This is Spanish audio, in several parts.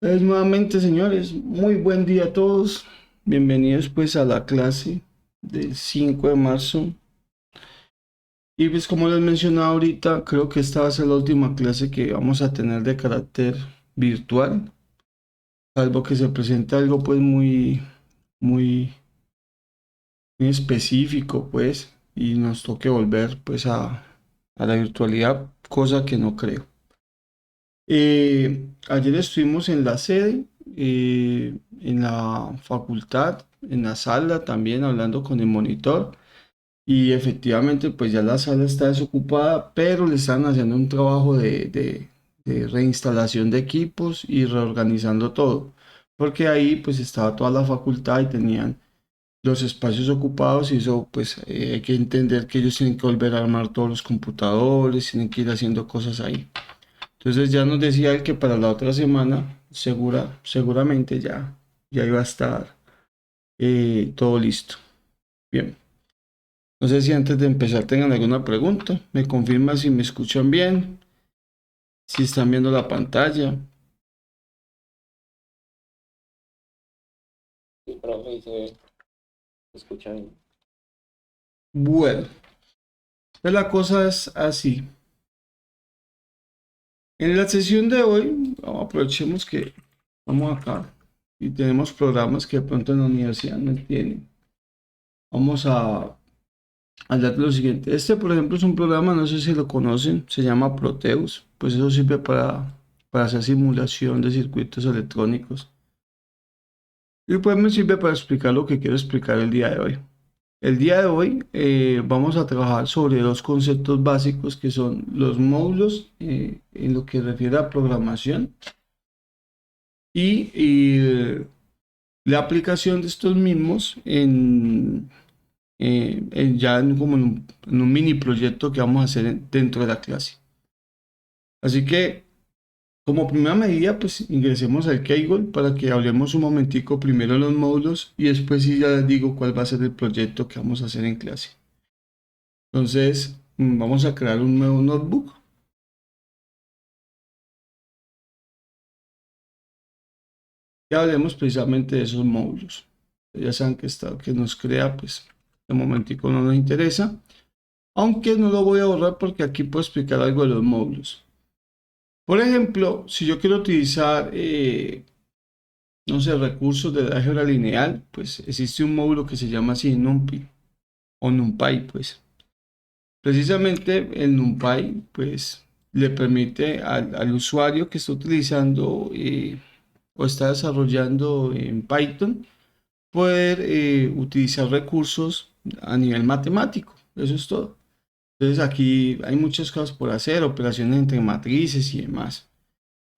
Nuevamente, señores, muy buen día a todos. Bienvenidos pues a la clase del 5 de marzo. Y pues como les mencionaba ahorita, creo que esta va a ser la última clase que vamos a tener de carácter virtual, salvo que se presente algo pues muy, muy específico pues y nos toque volver pues a la virtualidad, cosa que no creo. Ayer estuvimos en la sede, en la facultad, en la sala también hablando con el monitor y efectivamente pues ya la sala está desocupada, pero le están haciendo un trabajo de reinstalación de equipos y reorganizando todo, porque ahí pues estaba toda la facultad y tenían los espacios ocupados y eso pues hay que entender que ellos tienen que volver a armar todos los computadores, tienen que ir haciendo cosas ahí. Entonces ya nos decía él que para la otra semana seguramente ya iba a estar todo listo. Bien, no sé si antes de empezar tengan alguna pregunta. Me confirma si me escuchan bien, si están viendo la pantalla. Sí, profe, y se escucha bien. Bueno, pues la cosa es así. En la sesión de hoy, aprovechemos que vamos acá y tenemos programas que de pronto en la universidad no tienen. Vamos a hablar de lo siguiente. Este, por ejemplo, es un programa, no sé si lo conocen, se llama Proteus. Pues eso sirve para hacer simulación de circuitos electrónicos. Y pues me sirve para explicar lo que quiero explicar el día de hoy. El día de hoy vamos a trabajar sobre dos conceptos básicos que son los módulos en lo que refiere a programación y la aplicación de estos mismos como en un mini proyecto que vamos a hacer dentro de la clase. Así que como primera medida, pues ingresemos al Kaggle para que hablemos un momentico primero de los módulos y después sí ya les digo cuál va a ser el proyecto que vamos a hacer en clase. Entonces, vamos a crear un nuevo notebook. Y hablemos precisamente de esos módulos. Ya saben que nos crea, pues de momentico no nos interesa. Aunque no lo voy a borrar porque aquí puedo explicar algo de los módulos. Por ejemplo, si yo quiero utilizar, no sé, recursos de álgebra lineal, pues existe un módulo que se llama así NumPy o NumPy, pues. Precisamente el NumPy, pues, le permite al usuario que está utilizando o está desarrollando en Python poder utilizar recursos a nivel matemático. Eso es todo. Entonces aquí hay muchas cosas por hacer, operaciones entre matrices y demás.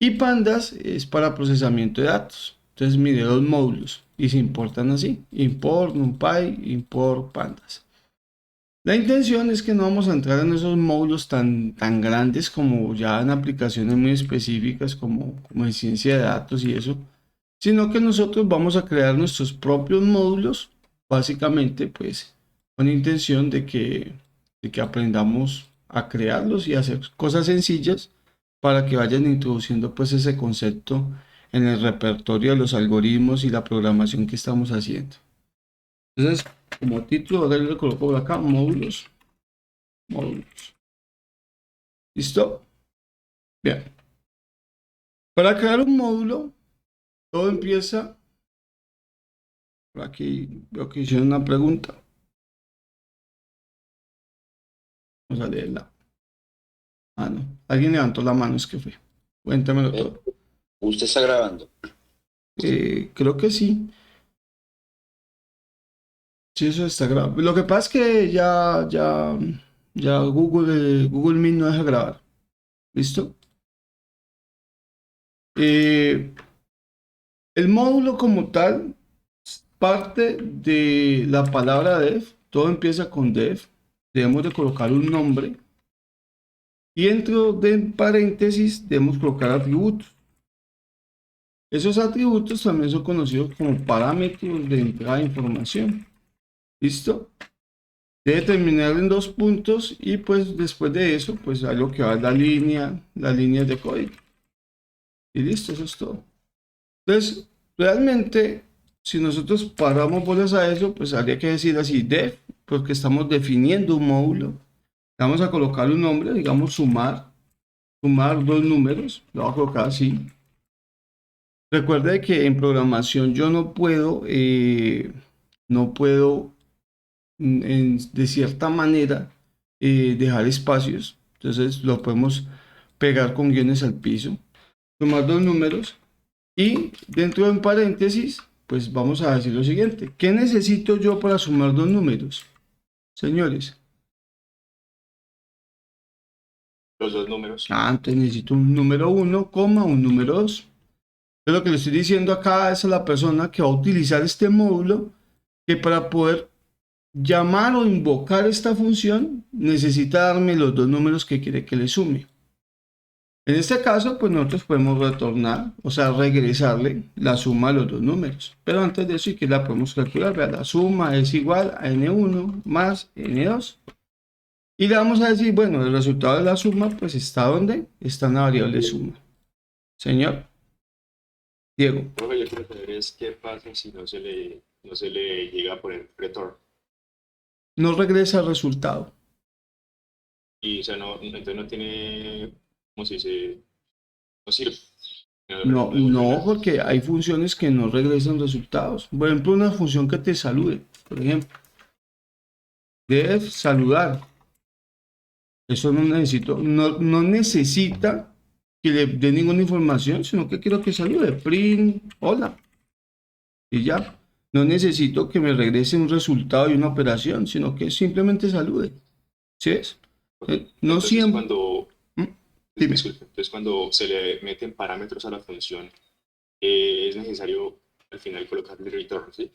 Y pandas es para procesamiento de datos. Entonces mire los módulos y se importan así. Import NumPy, import pandas. La intención es que no vamos a entrar en esos módulos tan grandes como ya en aplicaciones muy específicas como en ciencia de datos y eso, sino que nosotros vamos a crear nuestros propios módulos, básicamente pues con intención de que aprendamos a crearlos y hacer cosas sencillas para que vayan introduciendo pues ese concepto en el repertorio de los algoritmos y la programación que estamos haciendo. Entonces, como título, ahora le coloco por acá módulos. ¿Listo? Bien. Para crear un módulo, todo empieza, por aquí veo que hicieron una pregunta, vamos a leerla. Ah, no, alguien levantó la mano, es que fue. Cuéntamelo Eh, todo. ¿Usted está grabando? Creo que sí, sí, eso está grabado. Lo que pasa es que ya Google Meet no deja grabar. ¿Listo? Eh, el módulo como tal parte de la palabra dev, todo empieza con dev, debemos de colocar un nombre y dentro de paréntesis debemos colocar atributos. Esos atributos también son conocidos como parámetros de entrada de información. ¿Listo? Debe terminar en dos puntos y pues después de eso, pues algo que va a la línea de código. Y listo, eso es todo. Entonces, realmente, si nosotros paramos bolas a eso, pues habría que decir así, def, porque estamos definiendo un módulo. Vamos a colocarle un nombre, digamos sumar dos números, lo voy a colocar así. Recuerde que en programación yo no puedo de cierta manera dejar espacios. Entonces lo podemos pegar con guiones al piso. Sumar dos números y dentro de un paréntesis, pues vamos a decir lo siguiente. ¿Qué necesito yo para sumar dos números? Señores. Los dos números. Entonces necesito un número 1, un número 2. Pero lo que le estoy diciendo acá es a la persona que va a utilizar este módulo que para poder llamar o invocar esta función necesita darme los dos números que quiere que le sume. En este caso, pues nosotros podemos retornar, o sea, regresarle la suma a los dos números. Pero antes de eso, ¿y que la podemos calcular? Vea, la suma es igual a n1 más n2. Y le vamos a decir, bueno, el resultado de la suma, pues está ¿dónde? Está en la variable suma. Señor Diego. Profe, yo quiero saber es qué pasa si no se le llega a poner return. No regresa el resultado. Y, o sea, entonces no tiene, ¿cómo se dice? No sirve. No, porque hay funciones que no regresan resultados. Por ejemplo, una función que te salude. Por ejemplo, def saludar. Eso no necesita que le dé ninguna información, sino que quiero que salude. Print, hola. Y ya. No necesito que me regrese un resultado y una operación, sino que simplemente salude. ¿Sí es? No Entonces, siempre. Dime. Disculpe, entonces cuando se le meten parámetros a la función, es necesario al final colocarle return, ¿sí?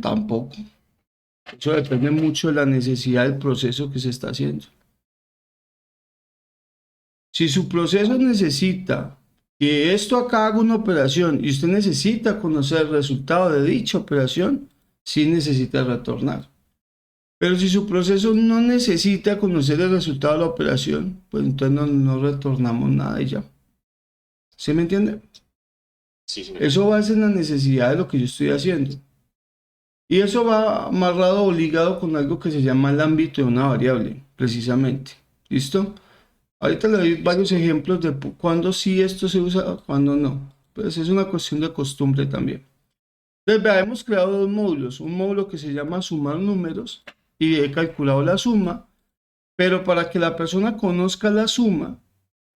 Tampoco. Eso depende mucho de la necesidad del proceso que se está haciendo. Si su proceso necesita que esto acá haga una operación y usted necesita conocer el resultado de dicha operación, sí necesita retornar. Pero si su proceso no necesita conocer el resultado de la operación, pues entonces no retornamos nada y ya. ¿Sí me entiende? Sí, señor. Eso va a ser la necesidad de lo que yo estoy haciendo. Y eso va amarrado o ligado con algo que se llama el ámbito de una variable, precisamente. ¿Listo? Ahorita le doy varios ejemplos de cuándo sí esto se usa, cuándo no. Pues es una cuestión de costumbre también. Entonces, hemos creado dos módulos. Un módulo que se llama sumar números y he calculado la suma. Pero para que la persona conozca la suma,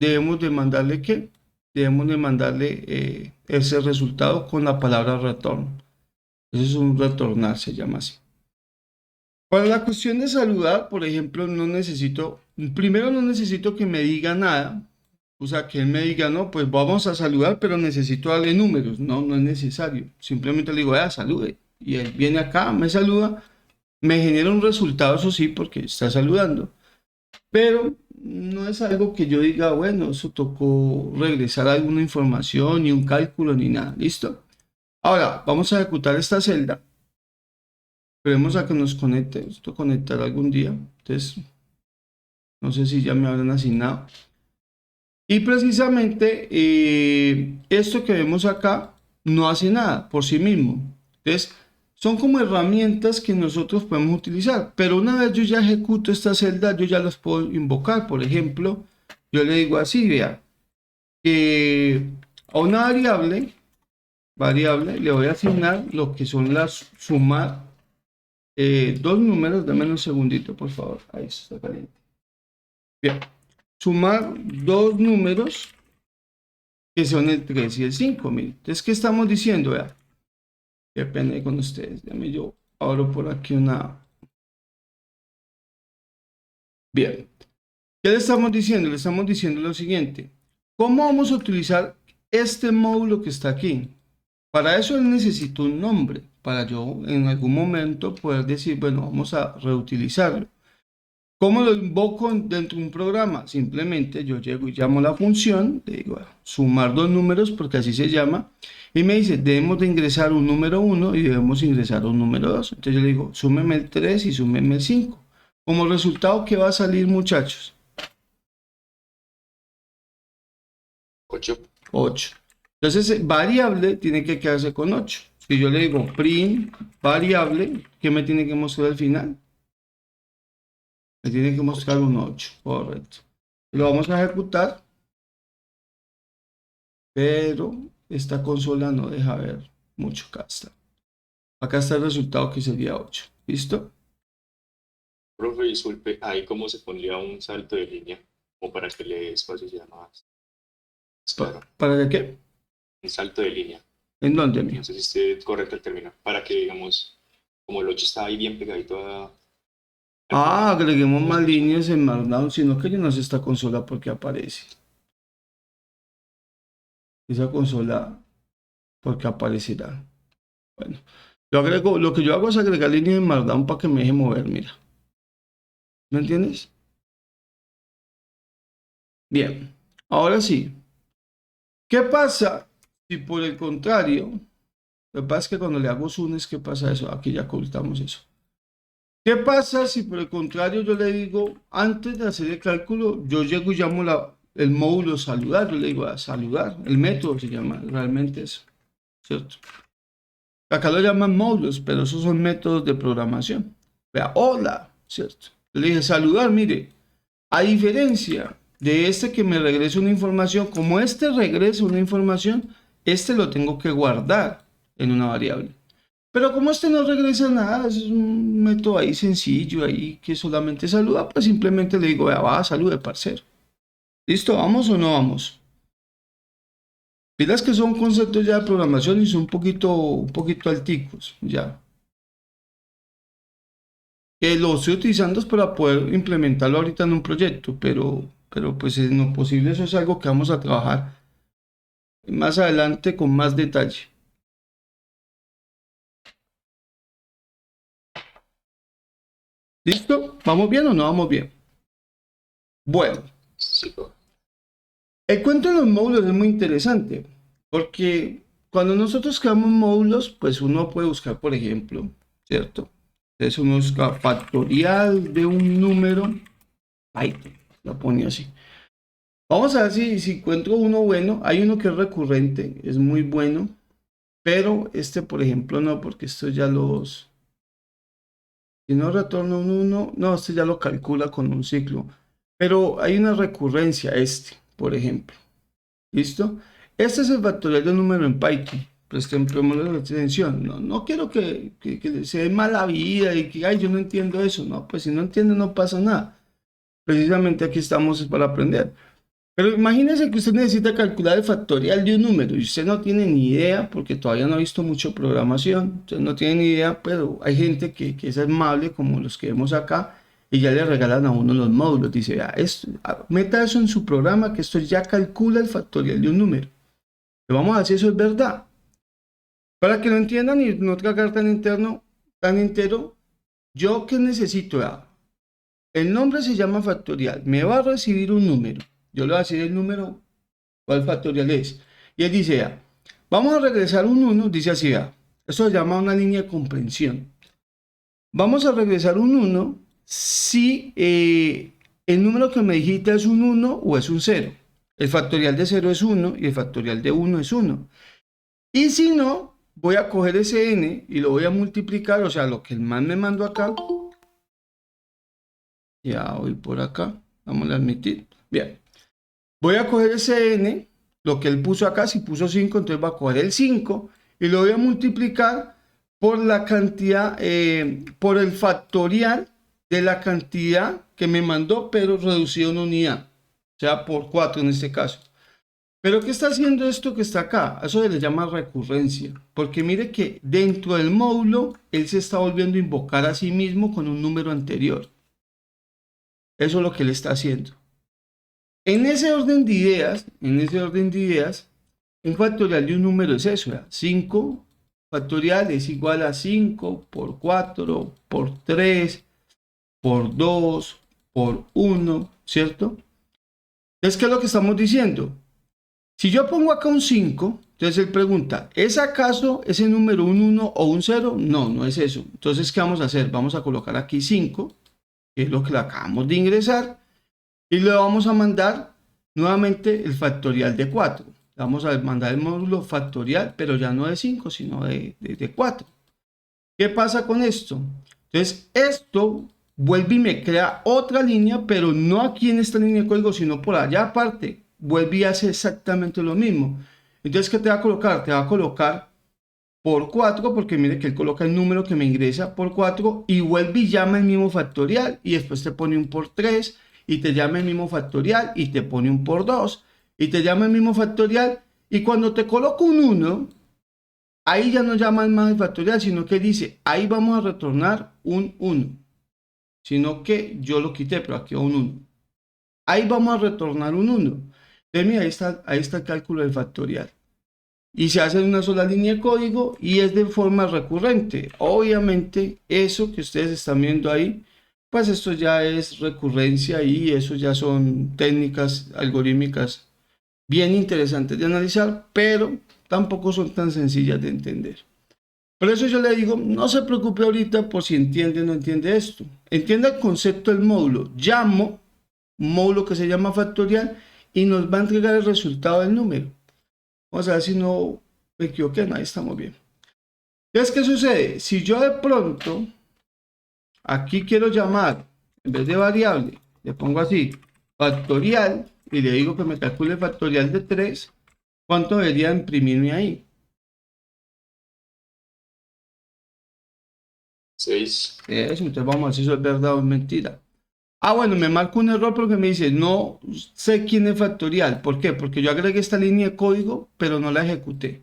debemos de mandarle ¿qué? Debemos de mandarle ese resultado con la palabra return. Eso es un retornar, se llama así. Para la cuestión de saludar, por ejemplo, primero no necesito que me diga nada, o sea, que él me diga, no, pues vamos a saludar, pero necesito darle números. No es necesario. Simplemente le digo, salude. Y él viene acá, me saluda, me genera un resultado, eso sí, porque está saludando. Pero no es algo que yo diga, bueno, eso tocó regresar alguna información, ni un cálculo, ni nada. ¿Listo? Ahora, vamos a ejecutar esta celda. Esperemos a que nos conecte. Esto conectará algún día. Entonces, no sé si ya me habrán asignado. Y precisamente esto que vemos acá no hace nada por sí mismo. Entonces, son como herramientas que nosotros podemos utilizar. Pero una vez yo ya ejecuto esta celda, yo ya las puedo invocar. Por ejemplo, yo le digo así, vea, a una variable le voy a asignar lo que son las sumar dos números. Dame un segundito, por favor. Ahí está caliente. Bien. Sumar dos números que son el 3 y el 5. Miren. Entonces, ¿qué estamos diciendo? Vea. Depende con ustedes. Déjame yo abro por aquí una. Bien. ¿Qué le estamos diciendo? Le estamos diciendo lo siguiente. ¿Cómo vamos a utilizar este módulo que está aquí? Para eso él necesita un nombre. Para yo en algún momento poder decir, bueno, vamos a reutilizarlo. ¿Cómo lo invoco dentro de un programa? Simplemente yo llego y llamo la función, le digo sumar dos números porque así se llama, y me dice debemos de ingresar un número 1 y debemos ingresar un número 2. Entonces yo le digo súmeme el 3 y súmeme el 5. Como resultado, ¿qué va a salir, muchachos? 8. 8. Entonces, variable tiene que quedarse con 8. Si yo le digo print variable, ¿qué me tiene que mostrar al final? Me tiene que mostrar un 8, correcto. Lo vamos a ejecutar, pero esta consola no deja ver mucho. Acá está. Acá está el resultado que sería 8. ¿Listo? Profe, disculpe, ahí cómo se pondría un salto de línea, como para que le dé espacio sea más claro. ¿Para qué? Un salto de línea. ¿En dónde, amigo? No sé si esté correcto el término. Para que, digamos, como el 8 está ahí bien pegadito a... Agreguemos más líneas en Markdown, sino que ya no es esta consola porque aparece. Esa consola porque aparecerá. Bueno, lo que yo hago es agregar líneas en Markdown para que me deje mover, mira. ¿Me entiendes? Bien, ahora sí. ¿Qué pasa si por el contrario, lo que pasa es que cuando le hago zoom es que pasa eso? Aquí ya ocultamos eso. ¿Qué pasa si por el contrario yo le digo, antes de hacer el cálculo, yo llego y llamo el módulo saludar? Yo le digo a saludar, el método se llama realmente eso, ¿cierto? Acá lo llaman módulos, pero esos son métodos de programación. Vea, hola, ¿cierto? Yo le dije saludar, mire, a diferencia de este que me regresa una información, como este regresa una información, este lo tengo que guardar en una variable. Pero como este no regresa nada, es un método ahí sencillo, ahí que solamente saluda, pues simplemente le digo, vea, va, salude, parcero. ¿Listo? ¿Vamos o no vamos? Pilas que son conceptos ya de programación y son un poquito alticos, ya. Que lo estoy utilizando es para poder implementarlo ahorita en un proyecto, pero pues en lo posible eso es algo que vamos a trabajar más adelante con más detalle. ¿Listo? ¿Vamos bien o no vamos bien? Bueno, Sí, profe. el cuento de los módulos es muy interesante, porque cuando nosotros creamos módulos, pues uno puede buscar, por ejemplo, ¿cierto? Entonces uno busca factorial de un número, Python, lo pone así. Vamos a ver si encuentro uno bueno. Hay uno que es recurrente, es muy bueno, pero este, por ejemplo, no, porque esto ya los... Si no retorna un 1, no, este ya lo calcula con un ciclo. Pero hay una recurrencia, por ejemplo. ¿Listo? Este es el factorial de un número en Python. Prestémosle atención. No quiero que se dé mala vida y que, ay, yo no entiendo eso. No, pues si no entiende no pasa nada. Precisamente aquí estamos para aprender. Pero imagínese que usted necesita calcular el factorial de un número y usted no tiene ni idea, porque todavía no ha visto mucho programación, usted no tiene ni idea, pero hay gente que es amable, como los que vemos acá, y ya le regalan a uno los módulos. Dice, vea, meta eso en su programa, que esto ya calcula el factorial de un número. Pero vamos a ver si eso es verdad. Para que lo entiendan y no tragar tan entero, ¿yo qué necesito? El nombre se llama factorial, me va a recibir un número. Yo le voy a decir el número, cuál factorial es. Y él dice, vamos a regresar un 1, dice así, esto se llama una línea de comprensión. Vamos a regresar un 1 si el número que me dijiste es un 1 o es un 0. El factorial de 0 es 1 y el factorial de 1 es 1. Y si no, voy a coger ese n y lo voy a multiplicar, o sea, lo que el man me mandó acá. Ya voy por acá, vamos a admitir. Bien. Voy a coger ese n, lo que él puso acá, si puso 5, entonces voy a coger el 5 y lo voy a multiplicar por la cantidad, por el factorial de la cantidad que me mandó, pero reducido en unidad, o sea, por 4 en este caso. Pero ¿qué está haciendo esto que está acá? Eso se le llama recurrencia, porque mire que dentro del módulo, él se está volviendo a invocar a sí mismo con un número anterior. Eso es lo que él está haciendo. En ese orden de ideas, un factorial de un número es eso, 5 factorial es igual a 5 por 4 por 3 por 2 por 1, ¿cierto? Entonces, ¿qué es lo que estamos diciendo? Si yo pongo acá un 5, entonces él pregunta, ¿es acaso ese número un 1 o un 0? No, no es eso. Entonces, ¿qué vamos a hacer? Vamos a colocar aquí 5, que es lo que le acabamos de ingresar, y le vamos a mandar nuevamente el factorial de 4. Vamos a mandar el módulo factorial, pero ya no de 5, sino de 4. ¿Qué pasa con esto? Entonces, esto vuelve y me crea otra línea, pero no aquí en esta línea de código, sino por allá aparte. Vuelve y hace exactamente lo mismo. Entonces, ¿qué te va a colocar? Te va a colocar por 4, porque mire que él coloca el número que me ingresa por 4 y vuelve y llama el mismo factorial y después te pone un por 3 y te llama el mismo factorial y te pone un por 2 y te llama el mismo factorial y cuando te coloco un 1, ahí ya no llama más el factorial, sino que dice, ahí vamos a retornar un 1, sino que yo lo quité, pero aquí va un 1. Ahí vamos a retornar un 1. Entonces, mira, ahí está el cálculo del factorial. Y se hace en una sola línea de código y es de forma recurrente. Obviamente, eso que ustedes están viendo ahí, pues esto ya es recurrencia y eso ya son técnicas algorítmicas bien interesantes de analizar, pero tampoco son tan sencillas de entender. Por eso yo le digo, no se preocupe ahorita por si entiende o no entiende esto. Entienda el concepto del módulo. Llamo un módulo que se llama factorial y nos va a entregar el resultado del número. Vamos a ver si no me equivoqué, ahí estamos bien. Entonces, ¿qué sucede? Si yo de pronto aquí quiero llamar, en vez de variable, le pongo así, factorial, y le digo que me calcule factorial de 3, ¿cuánto debería imprimirme ahí? 6. Eso, entonces vamos a ver si eso es verdad o es mentira. Ah, bueno, me marca un error porque me dice, no sé quién es factorial. ¿Por qué? Porque yo agregué esta línea de código, pero no la ejecuté.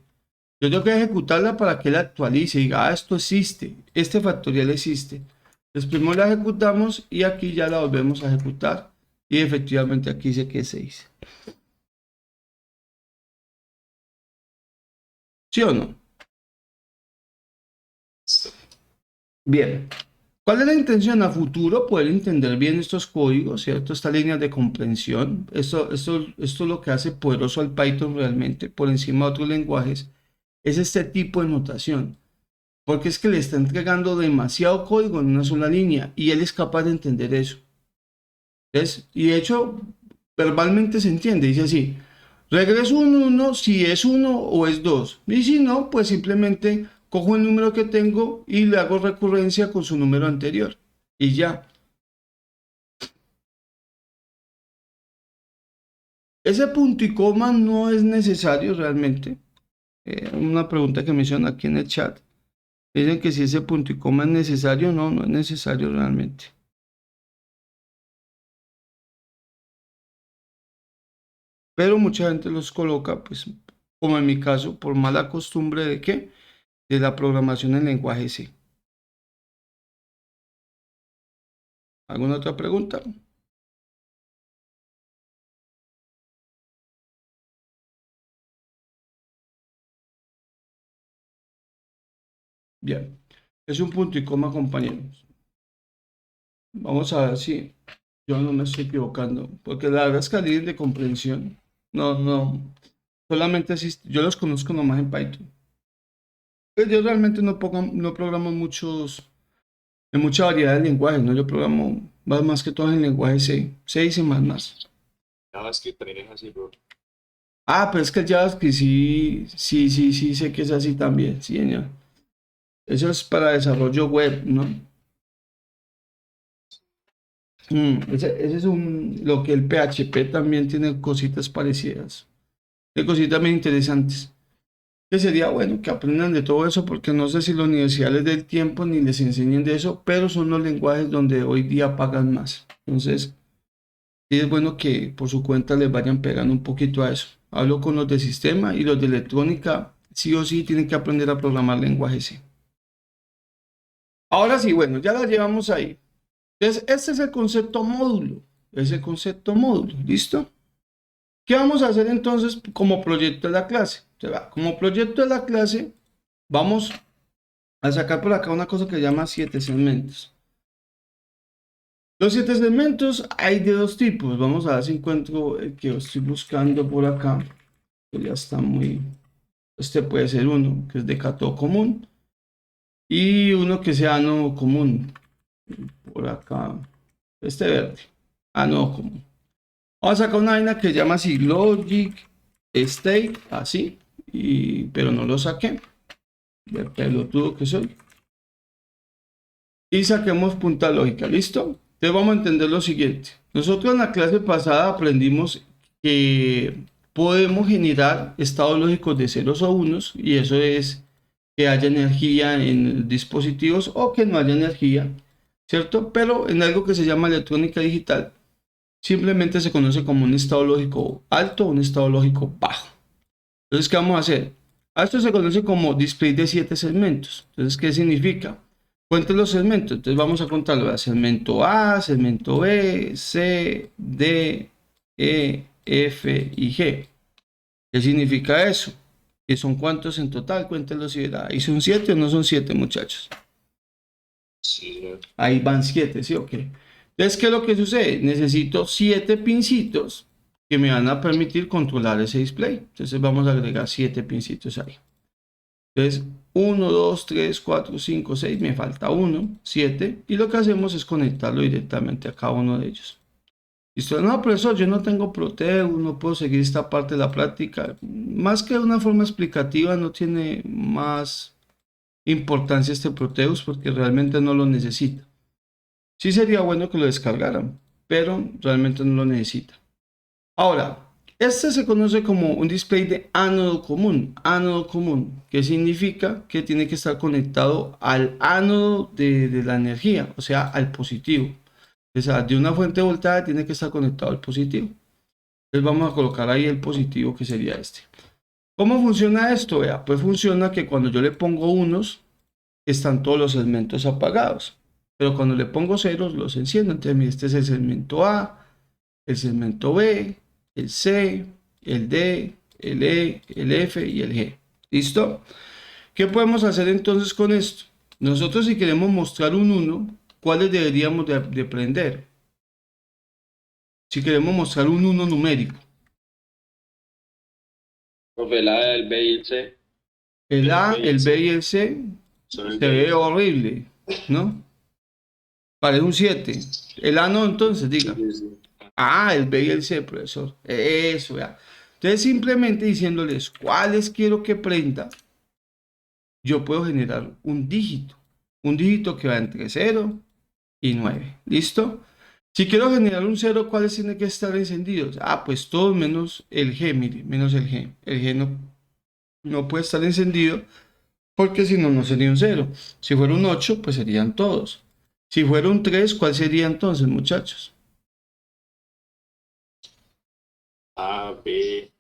Yo tengo que ejecutarla para que la actualice y diga, ah, esto existe, este factorial existe. Entonces primero la ejecutamos y aquí ya la volvemos a ejecutar. Y efectivamente aquí dice que es 6. ¿Sí o no? Bien. ¿Cuál es la intención a futuro? Poder entender bien estos códigos, ¿cierto? Estas líneas de comprensión. Esto es lo que hace poderoso al Python realmente, por encima de otros lenguajes, es este tipo de notación. Porque es que le está entregando demasiado código en una sola línea y él es capaz de entender eso. ¿Ves? Y de hecho, verbalmente se entiende. Dice así, regreso un 1 si es 1 o es 2. Y si no, pues simplemente cojo el número que tengo y le hago recurrencia con su número anterior. Y ya. Ese punto y coma no es necesario realmente. Una pregunta que me hicieron aquí en el chat. Dicen que si ese punto y coma es necesario, no, no es necesario realmente. Pero mucha gente los coloca, pues, como en mi caso, por mala costumbre de qué, de la programación en lenguaje C. ¿Alguna otra pregunta? Bien, es un punto y coma, compañeros. Vamos a ver si yo no me estoy equivocando, porque la verdad es que la línea de comprensión, no, solamente existe, yo los conozco nomás en Python. Pues yo realmente no programo en mucha variedad de lenguajes, ¿no? Yo programo más que todo en lenguaje C y C++. JavaScript también es así, bro. Ah, pero es que el JavaScript sí, sé que es así también, sí, señor. Eso es para desarrollo web, ¿no? Ese es lo que el PHP también tiene cositas parecidas, de cositas muy interesantes. Que sería bueno que aprendan de todo eso, porque no sé si la universidad les dé el tiempo ni les enseñen de eso, pero son los lenguajes donde hoy día pagan más. Entonces, sí es bueno que por su cuenta les vayan pegando un poquito a eso. Hablo con los de sistema y los de electrónica, sí o sí tienen que aprender a programar lenguaje C. Ahora sí, bueno, ya la llevamos ahí. Entonces, este es el concepto módulo. Ese concepto módulo, ¿listo? ¿Qué vamos a hacer entonces como proyecto de la clase? Como proyecto de la clase, vamos a sacar por acá una cosa que se llama 7 segmentos. Los 7 segmentos hay de dos tipos. Vamos a ver si encuentro el que estoy buscando por acá. Que ya está muy... Este puede ser uno que es de Cato común y uno que sea no común. Por acá, este verde. No común. Vamos a sacar una vaina que se llama así Logic state, así, pero no lo saqué. El pelotudo que soy. Y saquemos punta lógica, ¿listo? Entonces vamos a entender lo siguiente. Nosotros en la clase pasada aprendimos que podemos generar estados lógicos de ceros o unos, y eso es que haya energía en dispositivos o que no haya energía, ¿cierto? Pero en algo que se llama electrónica digital, simplemente se conoce como un estado lógico alto o un estado lógico bajo. Entonces, ¿qué vamos a hacer? A esto se conoce como display de 7 segmentos. Entonces, ¿qué significa? Cuente los segmentos. Entonces, vamos a contarlo. Segmento A, segmento B, C, D, E, F y G. ¿Qué significa eso? ¿Que son cuántos en total? Cuéntenlo si verá. ¿Y son 7 o no son 7, muchachos? Sí, señor. Ahí van 7, ¿sí o qué? Entonces, ¿qué es lo que sucede? Necesito 7 pincitos que me van a permitir controlar ese display. Entonces, vamos a agregar 7 pincitos ahí. Entonces, 1, 2, 3, 4, 5, 6, me falta 1, 7. Y lo que hacemos es conectarlo directamente a cada uno de ellos. ¿Listo? No, profesor, yo no tengo Proteus, no puedo seguir esta parte de la práctica. Más que una forma explicativa, no tiene más importancia este Proteus porque realmente no lo necesita. Sí sería bueno que lo descargaran, pero realmente no lo necesita. Ahora, este se conoce como un display de ánodo común, que significa que tiene que estar conectado al ánodo de la energía, o sea, al positivo. O sea, de una fuente de voltaje tiene que estar conectado al positivo. Entonces vamos a colocar ahí el positivo, que sería este. ¿Cómo funciona esto? Vea, pues funciona que cuando yo le pongo unos, están todos los segmentos apagados. Pero cuando le pongo ceros, los enciendo. Entonces, mire, este es el segmento A, el segmento B, el C, el D, el E, el F y el G. ¿Listo? ¿Qué podemos hacer entonces con esto? Nosotros, si queremos mostrar un 1, ¿cuáles deberíamos de prender? Si queremos mostrar un 1 numérico. Profe, la del B y el C. El El A, B y el el B C. y el C Solo el se B y ve el C. horrible, ¿no? Parece un 7. El A no, entonces, Sí, diga. sí, sí. Ah, el B y el C, profesor. Eso, ya. Entonces, simplemente diciéndoles cuáles quiero que prenda, yo puedo generar un dígito. Un dígito que va entre 0 y 9. ¿Listo? Si quiero generar un 0, ¿cuáles tienen que estar encendidos? Ah, pues todos menos el G, mire, menos el G. El G no puede estar encendido porque si no, no sería un 0. Si fuera un 8, pues serían todos. Si fuera un 3, ¿cuál sería entonces, muchachos? A, B,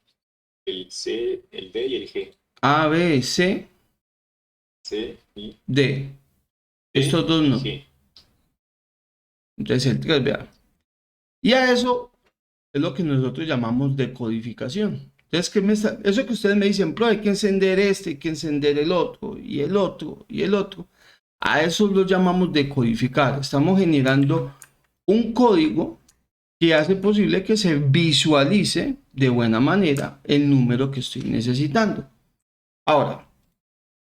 el C, el D y el G. A, B, C, C, I, D. D Estos dos y no. G. Entonces el 3, vea. Y a eso es lo que nosotros llamamos decodificación. Entonces, eso que ustedes me dicen, pero hay que encender este, hay que encender el otro, y el otro, y el otro. A eso lo llamamos decodificar. Estamos generando un código que hace posible que se visualice de buena manera el número que estoy necesitando. Ahora,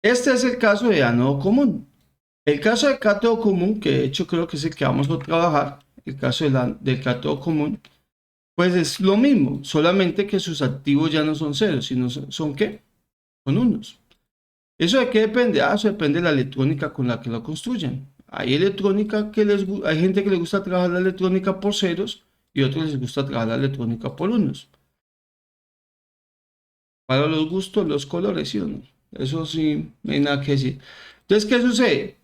este es el caso de ánodo común. El caso de cátodo común, que de hecho creo que es el que vamos a trabajar, el caso del cátodo común, pues es lo mismo, solamente que sus activos ya no son ceros, sino son ¿qué? Son unos. ¿Eso de qué depende? Ah, eso depende de la electrónica con la que lo construyen. Hay electrónica hay gente que le gusta trabajar la electrónica por ceros y otros les gusta trabajar la electrónica por unos. Para los gustos, los colores, ¿sí o no? Eso sí, no hay nada que decir. Entonces, ¿qué sucede?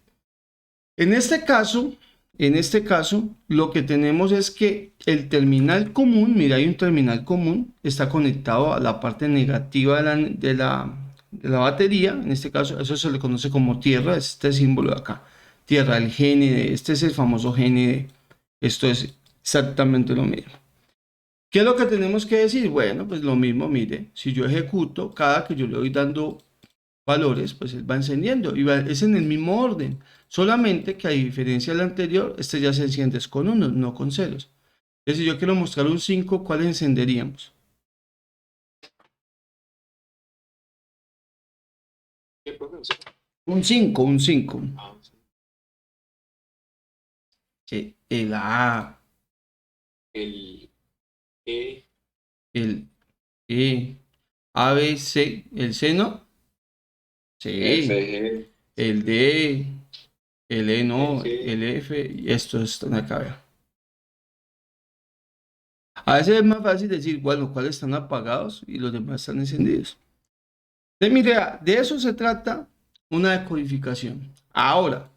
En este caso, lo que tenemos es que el terminal común, mira, hay un terminal común, está conectado a la parte negativa de la batería. En este caso, eso se le conoce como tierra, este símbolo de acá. Tierra, el GND, este es el famoso GND. Esto es exactamente lo mismo. ¿Qué es lo que tenemos que decir? Bueno, pues lo mismo, mire, si yo ejecuto, cada que yo le voy dando valores, pues él va encendiendo y es en el mismo orden, solamente que a diferencia del anterior, este ya se enciende con unos, no con ceros. Entonces, si yo quiero mostrar un 5, ¿cuál encenderíamos? ¿Qué, profesor? Un 5, un 5. Ah, sí. El A, El E, el E. A, B, C, el seno, sí, FG. el D, el E no, F. el F, y esto está en acá, vea. A veces es más fácil decir, bueno, cuáles están apagados y los demás están encendidos. Entonces, mire, de eso se trata una decodificación. Ahora,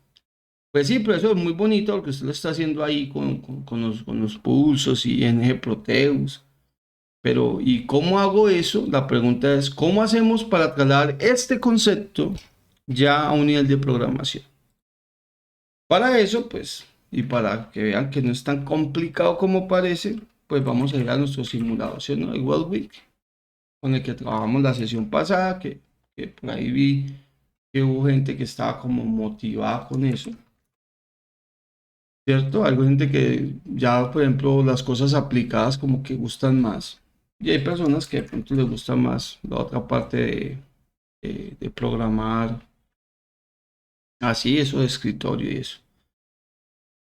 pues sí, pero eso es muy bonito porque usted lo está haciendo ahí con los pulsos y NG Proteus. Pero, ¿y cómo hago eso? La pregunta es, ¿cómo hacemos para trasladar este concepto ya a un nivel de programación? Para eso, pues, y para que vean que no es tan complicado como parece, pues vamos a ir a nuestro simulador, ¿sí, no? El Week, con el que trabajamos la sesión pasada, que por ahí vi que hubo gente que estaba como motivada con eso, ¿cierto? Hay gente que ya, por ejemplo, las cosas aplicadas como que gustan más. Y hay personas que de pronto les gusta más la otra parte de programar, así, eso de escritorio y eso.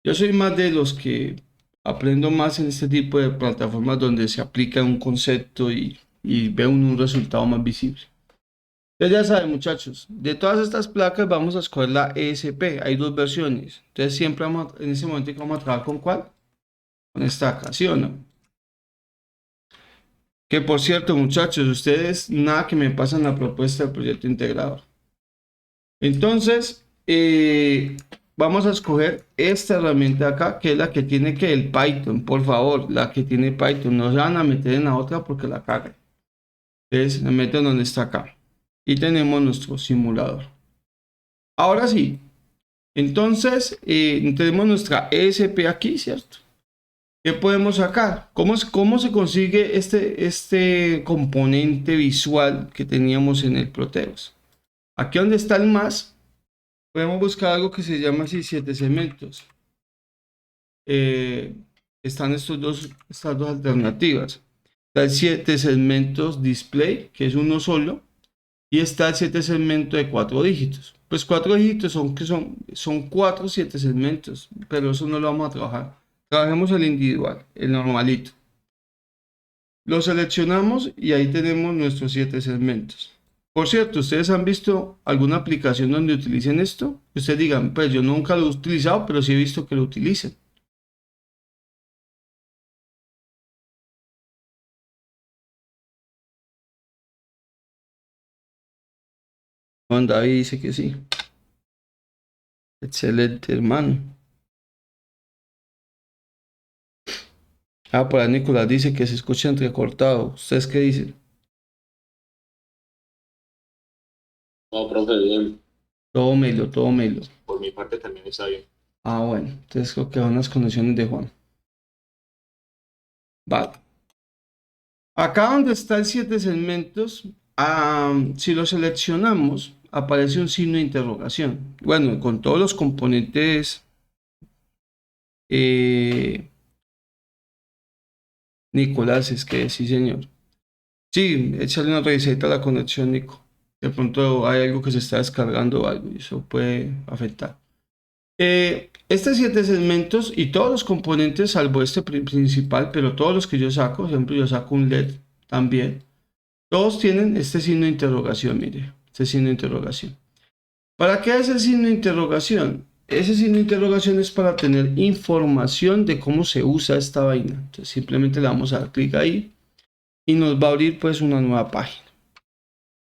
Yo soy más de los que aprendo más en este tipo de plataformas donde se aplica un concepto y ve un resultado más visible. Entonces ya saben, muchachos, de todas estas placas vamos a escoger la ESP. Hay dos versiones. Entonces siempre vamos en ese momento vamos a trabajar con ¿cuál? Con esta acá, ¿sí o no? Que por cierto, muchachos, ustedes nada que me pasan la propuesta del proyecto integrador. Entonces, vamos a escoger esta herramienta de acá, que es la que tiene que el Python, por favor, la que tiene Python. No se van a meter en la otra porque la cagan. Entonces, se meten donde está acá. Y tenemos nuestro simulador. Ahora sí, entonces, tenemos nuestra ESP aquí, ¿cierto? ¿Qué podemos sacar? ¿Cómo se consigue este componente visual que teníamos en el Proteus? Aquí donde está el más, podemos buscar algo que se llama así 7 segmentos. Están estas dos alternativas. Está el 7 segmentos display, que es uno solo, y está el 7 segmento de 4 dígitos. Pues 4 dígitos son 4 7 segmentos, pero eso no lo vamos a trabajar. Trabajemos el individual, el normalito. Lo seleccionamos y ahí tenemos nuestros 7 segmentos. Por cierto, ¿ustedes han visto alguna aplicación donde utilicen esto? Ustedes digan, pues yo nunca lo he utilizado, pero sí he visto que lo utilicen. Juan David dice que sí. Excelente, hermano. Ah, por ahí Nicolás dice que se escucha entrecortado. ¿Ustedes qué dicen? No, profe, bien. Tómelo, tómelo. Por mi parte también está bien. Ah, bueno. Entonces creo que van las conexiones de Juan. Vale. Acá donde está el 7 segmentos, si lo seleccionamos, aparece un signo de interrogación. Bueno, con todos los componentes. Nicolás, es que sí, señor. Sí, échale una revisita a la conexión, Nico. De pronto hay algo que se está descargando o algo y eso puede afectar. Estos 7 segmentos y todos los componentes, salvo este principal, pero todos los que yo saco, por ejemplo, yo saco un LED también, todos tienen este signo de interrogación, mire, este signo de interrogación. ¿Para qué es el signo de interrogación? Ese signo de interrogación es para tener información de cómo se usa esta vaina. Entonces simplemente le damos a dar clic ahí y nos va a abrir pues una nueva página.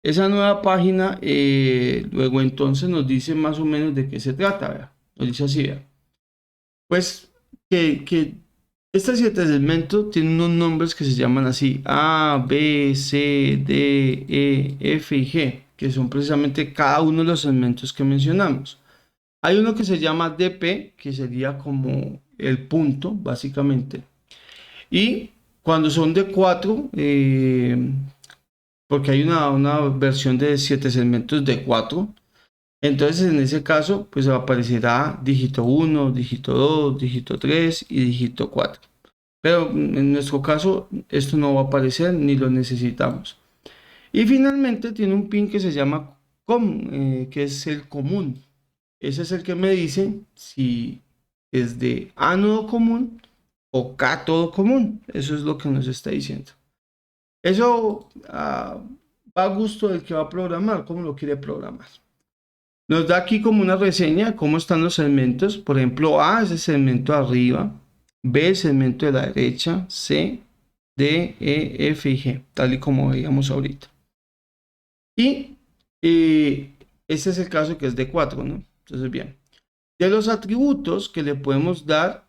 Esa nueva página luego entonces nos dice más o menos de qué se trata, ¿vea? Nos dice así, ¿vea? Pues que este 7 segmentos tienen unos nombres que se llaman así A, B, C, D, E, F y G, que son precisamente cada uno de los segmentos que mencionamos. Hay uno que se llama DP, que sería como el punto, básicamente. Y cuando son de 4, porque hay una versión de 7 segmentos de 4, entonces en ese caso, pues aparecerá dígito 1, dígito 2, dígito 3 y dígito 4. Pero en nuestro caso, esto no va a aparecer ni lo necesitamos. Y finalmente tiene un pin que se llama COM, que es el común. Ese es el que me dice si es de ánodo común o cátodo común. Eso es lo que nos está diciendo. Eso va a gusto del que va a programar, cómo lo quiere programar. Nos da aquí como una reseña de cómo están los segmentos. Por ejemplo, A es el segmento de arriba, B el segmento de la derecha, C, D, E, F y G, tal y como veíamos ahorita. Y este es el caso que es de 4, ¿no? Entonces, bien. De los atributos que le podemos dar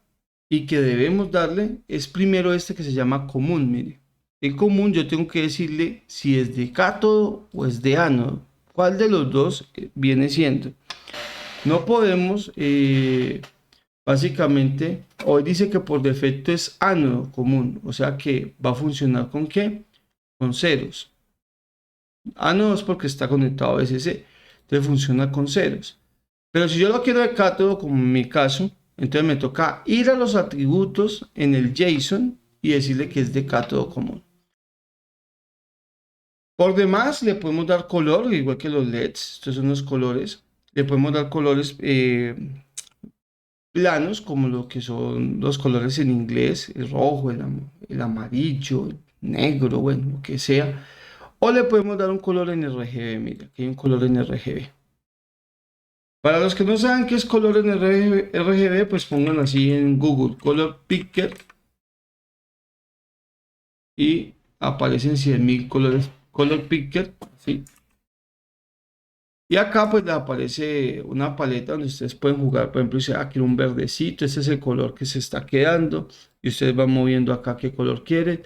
y que debemos darle, es primero este que se llama común, mire. El común yo tengo que decirle si es de cátodo o es de ánodo. ¿Cuál de los dos viene siendo? No podemos, básicamente, hoy dice que por defecto es ánodo común, o sea que va a funcionar ¿con qué? Con ceros. Ánodo es porque está conectado a VCC, entonces funciona con ceros. Pero si yo lo quiero de cátodo, como en mi caso, entonces me toca ir a los atributos en el JSON y decirle que es de cátodo común. Por demás, le podemos dar color, igual que los LEDs, estos son los colores. Le podemos dar colores planos, como lo que son los colores en inglés, el rojo, el amarillo, el negro, bueno, lo que sea. O le podemos dar un color en RGB, mira, aquí hay un color en RGB. Para los que no saben qué es color en RGB, pues pongan así en Google, Color Picker, y aparecen 100.000 colores, Color Picker, ¿sí? Y acá pues le aparece una paleta donde ustedes pueden jugar, por ejemplo, dice aquí un verdecito, ese es el color que se está quedando, y ustedes van moviendo acá qué color quieren,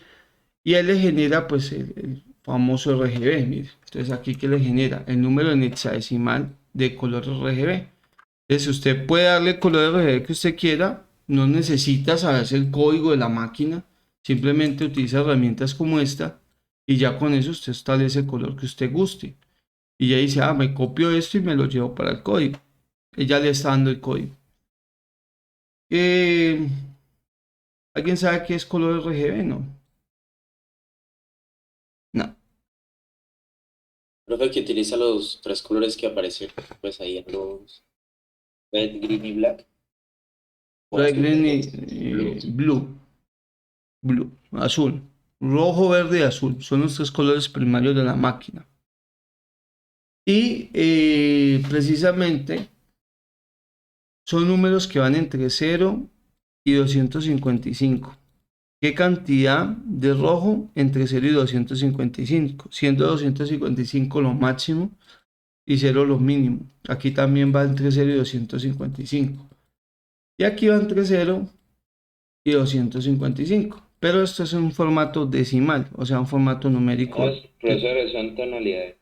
y él le genera pues el famoso RGB, mire. Entonces aquí que le genera el número en hexadecimal de color RGB. Entonces usted puede darle el color RGB que usted quiera, no necesita saberse el código de la máquina, simplemente utiliza herramientas como esta y ya con eso usted establece el color que usted guste. Y ya dice, me copio esto y me lo llevo para el código. Ella le está dando el código. ¿Alguien sabe qué es color RGB? No. No. Profe, que utiliza los tres colores que aparecen pues ahí en los red, green y black. O Red, azul, green perdón. y blue, azul. Rojo, verde y azul. Son los tres colores primarios de la máquina. Y precisamente son números que van entre 0 y 255. ¿Qué cantidad de rojo? Entre 0 y 255, siendo 255 lo máximo y 0 lo mínimo. Aquí también va entre 0 y 255. Y aquí va entre 0 y 255. Pero esto es un formato decimal, o sea, un formato numérico. Profesores, son tonalidades.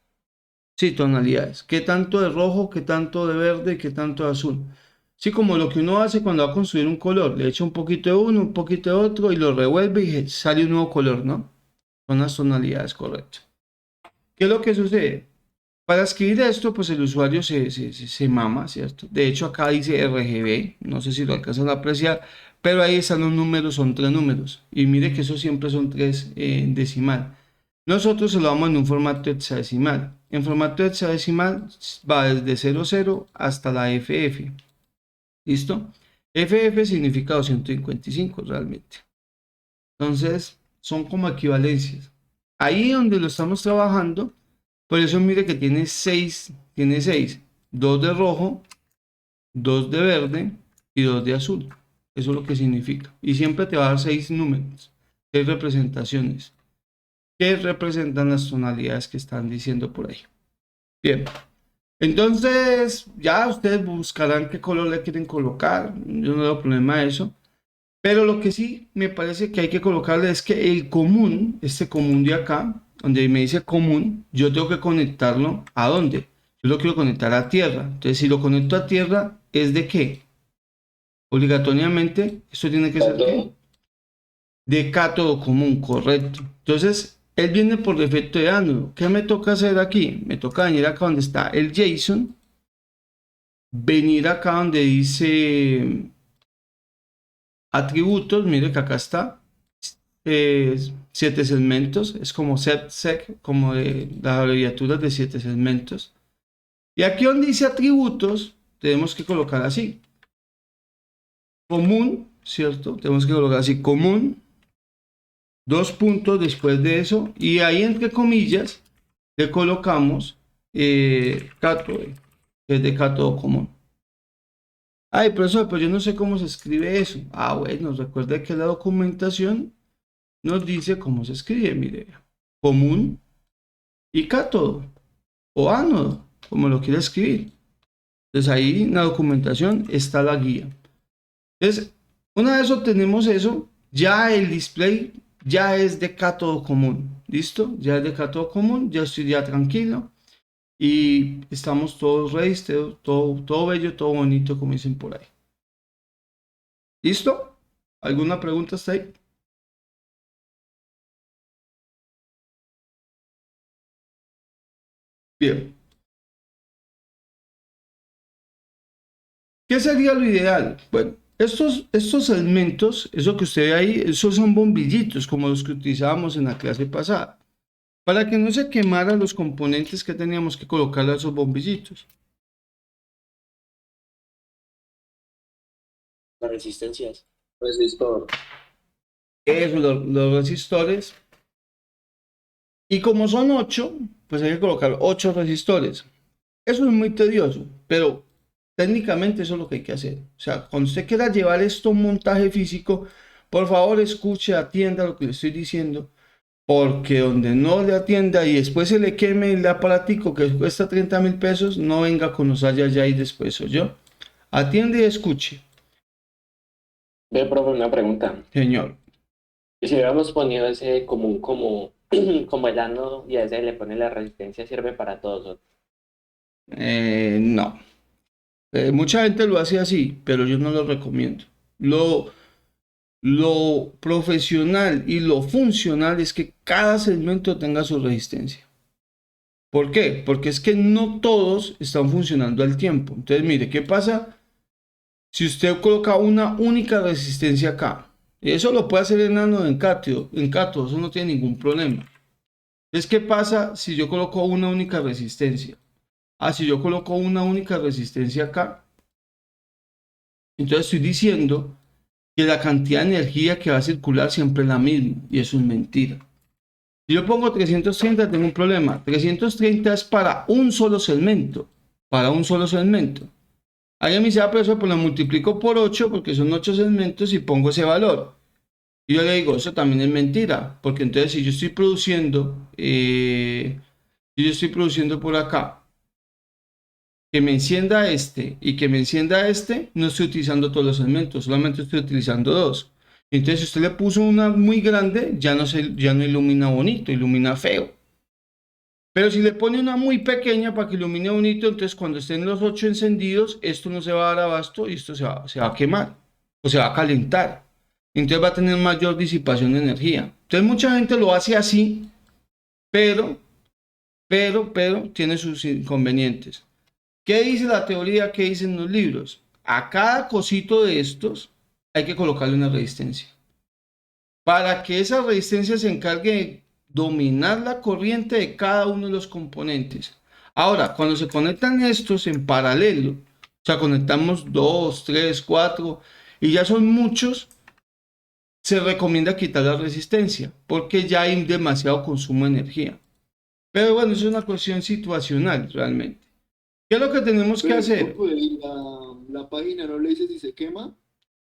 Sí, tonalidades. ¿Qué tanto de rojo, qué tanto de verde, qué tanto de azul? Sí, como lo que uno hace cuando va a construir un color. Le echa un poquito de uno, un poquito de otro y lo revuelve y sale un nuevo color, ¿no? Son las tonalidades correctas. ¿Qué es lo que sucede? Para escribir esto, pues el usuario se mama, ¿cierto? De hecho, acá dice RGB, no sé si lo alcanzan a apreciar, pero ahí están los números, son 3 números. Y mire que eso siempre son 3 en decimal. Nosotros se lo damos en un formato hexadecimal. En formato hexadecimal va desde 00 hasta la FF. ¿Listo? FF significa 255 realmente. Entonces, son como equivalencias. Ahí donde lo estamos trabajando, por eso mire que tiene 6, 2 de rojo, 2 de verde y 2 de azul. Eso es lo que significa. Y siempre te va a dar 6 números, 6 representaciones, que representan las tonalidades que están diciendo por ahí. Bien. Entonces, ya ustedes buscarán qué color le quieren colocar. Yo no tengo problema de eso. Pero lo que sí me parece que hay que colocarle es que el común, este común de acá, donde me dice común, yo tengo que conectarlo ¿a dónde? Yo lo quiero conectar a tierra. Entonces, si lo conecto a tierra, ¿es de qué? Obligatoriamente, esto tiene que ser ¿qué? De cátodo común, correcto. Entonces, él viene por defecto de ánodo. ¿Qué me toca hacer aquí? Me toca venir acá donde está el JSON, venir acá donde dice atributos, mire que acá está, 7 segmentos, es como sec, como de las abreviaturas de 7 segmentos. Y aquí donde dice atributos, tenemos que colocar así, común, ¿cierto? Tenemos que colocar así, común, 2 puntos después de eso, y ahí entre comillas, le colocamos cátodo, que es de cátodo común. Ay, profesor, pero yo no sé cómo se escribe eso. Ah, bueno, recuerda que la documentación nos dice cómo se escribe, mire, común y cátodo, o ánodo, como lo quiera escribir. Entonces ahí en la documentación está la guía. Entonces, una vez obtenemos eso, ya el display ya es de cátodo común. ¿Listo? Ya es de cátodo común, ya estoy ya tranquilo. Y estamos todos ready, todo bello, todo bonito, como dicen por ahí. ¿Listo? ¿Alguna pregunta hasta ahí? Bien. ¿Qué sería lo ideal? Bueno, estos segmentos, eso que usted ve ahí, esos son bombillitos como los que utilizábamos en la clase pasada, para que no se quemaran los componentes que teníamos que colocarle a esos bombillitos. Las resistencias. Resistor. Eso, los resistores. Y como son 8, pues hay que colocar 8 resistores. Eso es muy tedioso, pero técnicamente eso es lo que hay que hacer. O sea, cuando usted quiera llevar esto a un montaje físico, por favor escuche, atienda lo que le estoy diciendo, porque donde no le atienda y después se le queme el aparatico que cuesta 30.000 pesos, no venga con los ya y después, yo. Atiende y escuche, Ve, profe, una pregunta. señor. Y si hubiéramos ponido ese común como, como el ánodo y a ese le pone la resistencia, ¿sirve para todos? ¿O? No. Mucha gente lo hace así, pero yo no lo recomiendo. Lo profesional y lo funcional es que cada segmento tenga su resistencia. ¿Por qué? Porque es que no todos están funcionando al tiempo. Entonces, mire, ¿qué pasa si usted coloca una única resistencia acá? Eso lo puede hacer en ánodo, en cátodo, eso no tiene ningún problema. Entonces, ¿qué pasa si yo coloco una única resistencia? Ah, si yo coloco una única resistencia acá, entonces estoy diciendo que la cantidad de energía que va a circular siempre es la misma, y eso es mentira. Si yo pongo 330, tengo un problema. 330 es para un solo segmento. Para un solo segmento. Alguien me dice, pero eso pues lo multiplico por 8 porque son 8 segmentos y pongo ese valor. Y yo le digo, eso también es mentira. Porque entonces si yo estoy produciendo por acá, que me encienda este y que me encienda este, no estoy utilizando todos los segmentos, solamente estoy utilizando 2. Entonces, si usted le puso una muy grande, ya no ilumina bonito, ilumina feo. Pero si le pone una muy pequeña para que ilumine bonito, entonces cuando estén los 8 encendidos, esto no se va a dar abasto y esto se va a quemar o se va a calentar. Entonces va a tener mayor disipación de energía. Entonces mucha gente lo hace así, pero tiene sus inconvenientes. ¿Qué dice la teoría? ¿Qué dicen los libros? A cada cosito de estos hay que colocarle una resistencia. Para que esa resistencia se encargue de dominar la corriente de cada uno de los componentes. Ahora, cuando se conectan estos en paralelo, o sea, conectamos 2, 3, 4 y ya son muchos, se recomienda quitar la resistencia porque ya hay demasiado consumo de energía. Pero bueno, eso es una cuestión situacional realmente. ¿Qué es lo que tenemos que hacer? La página no le dice si se quema.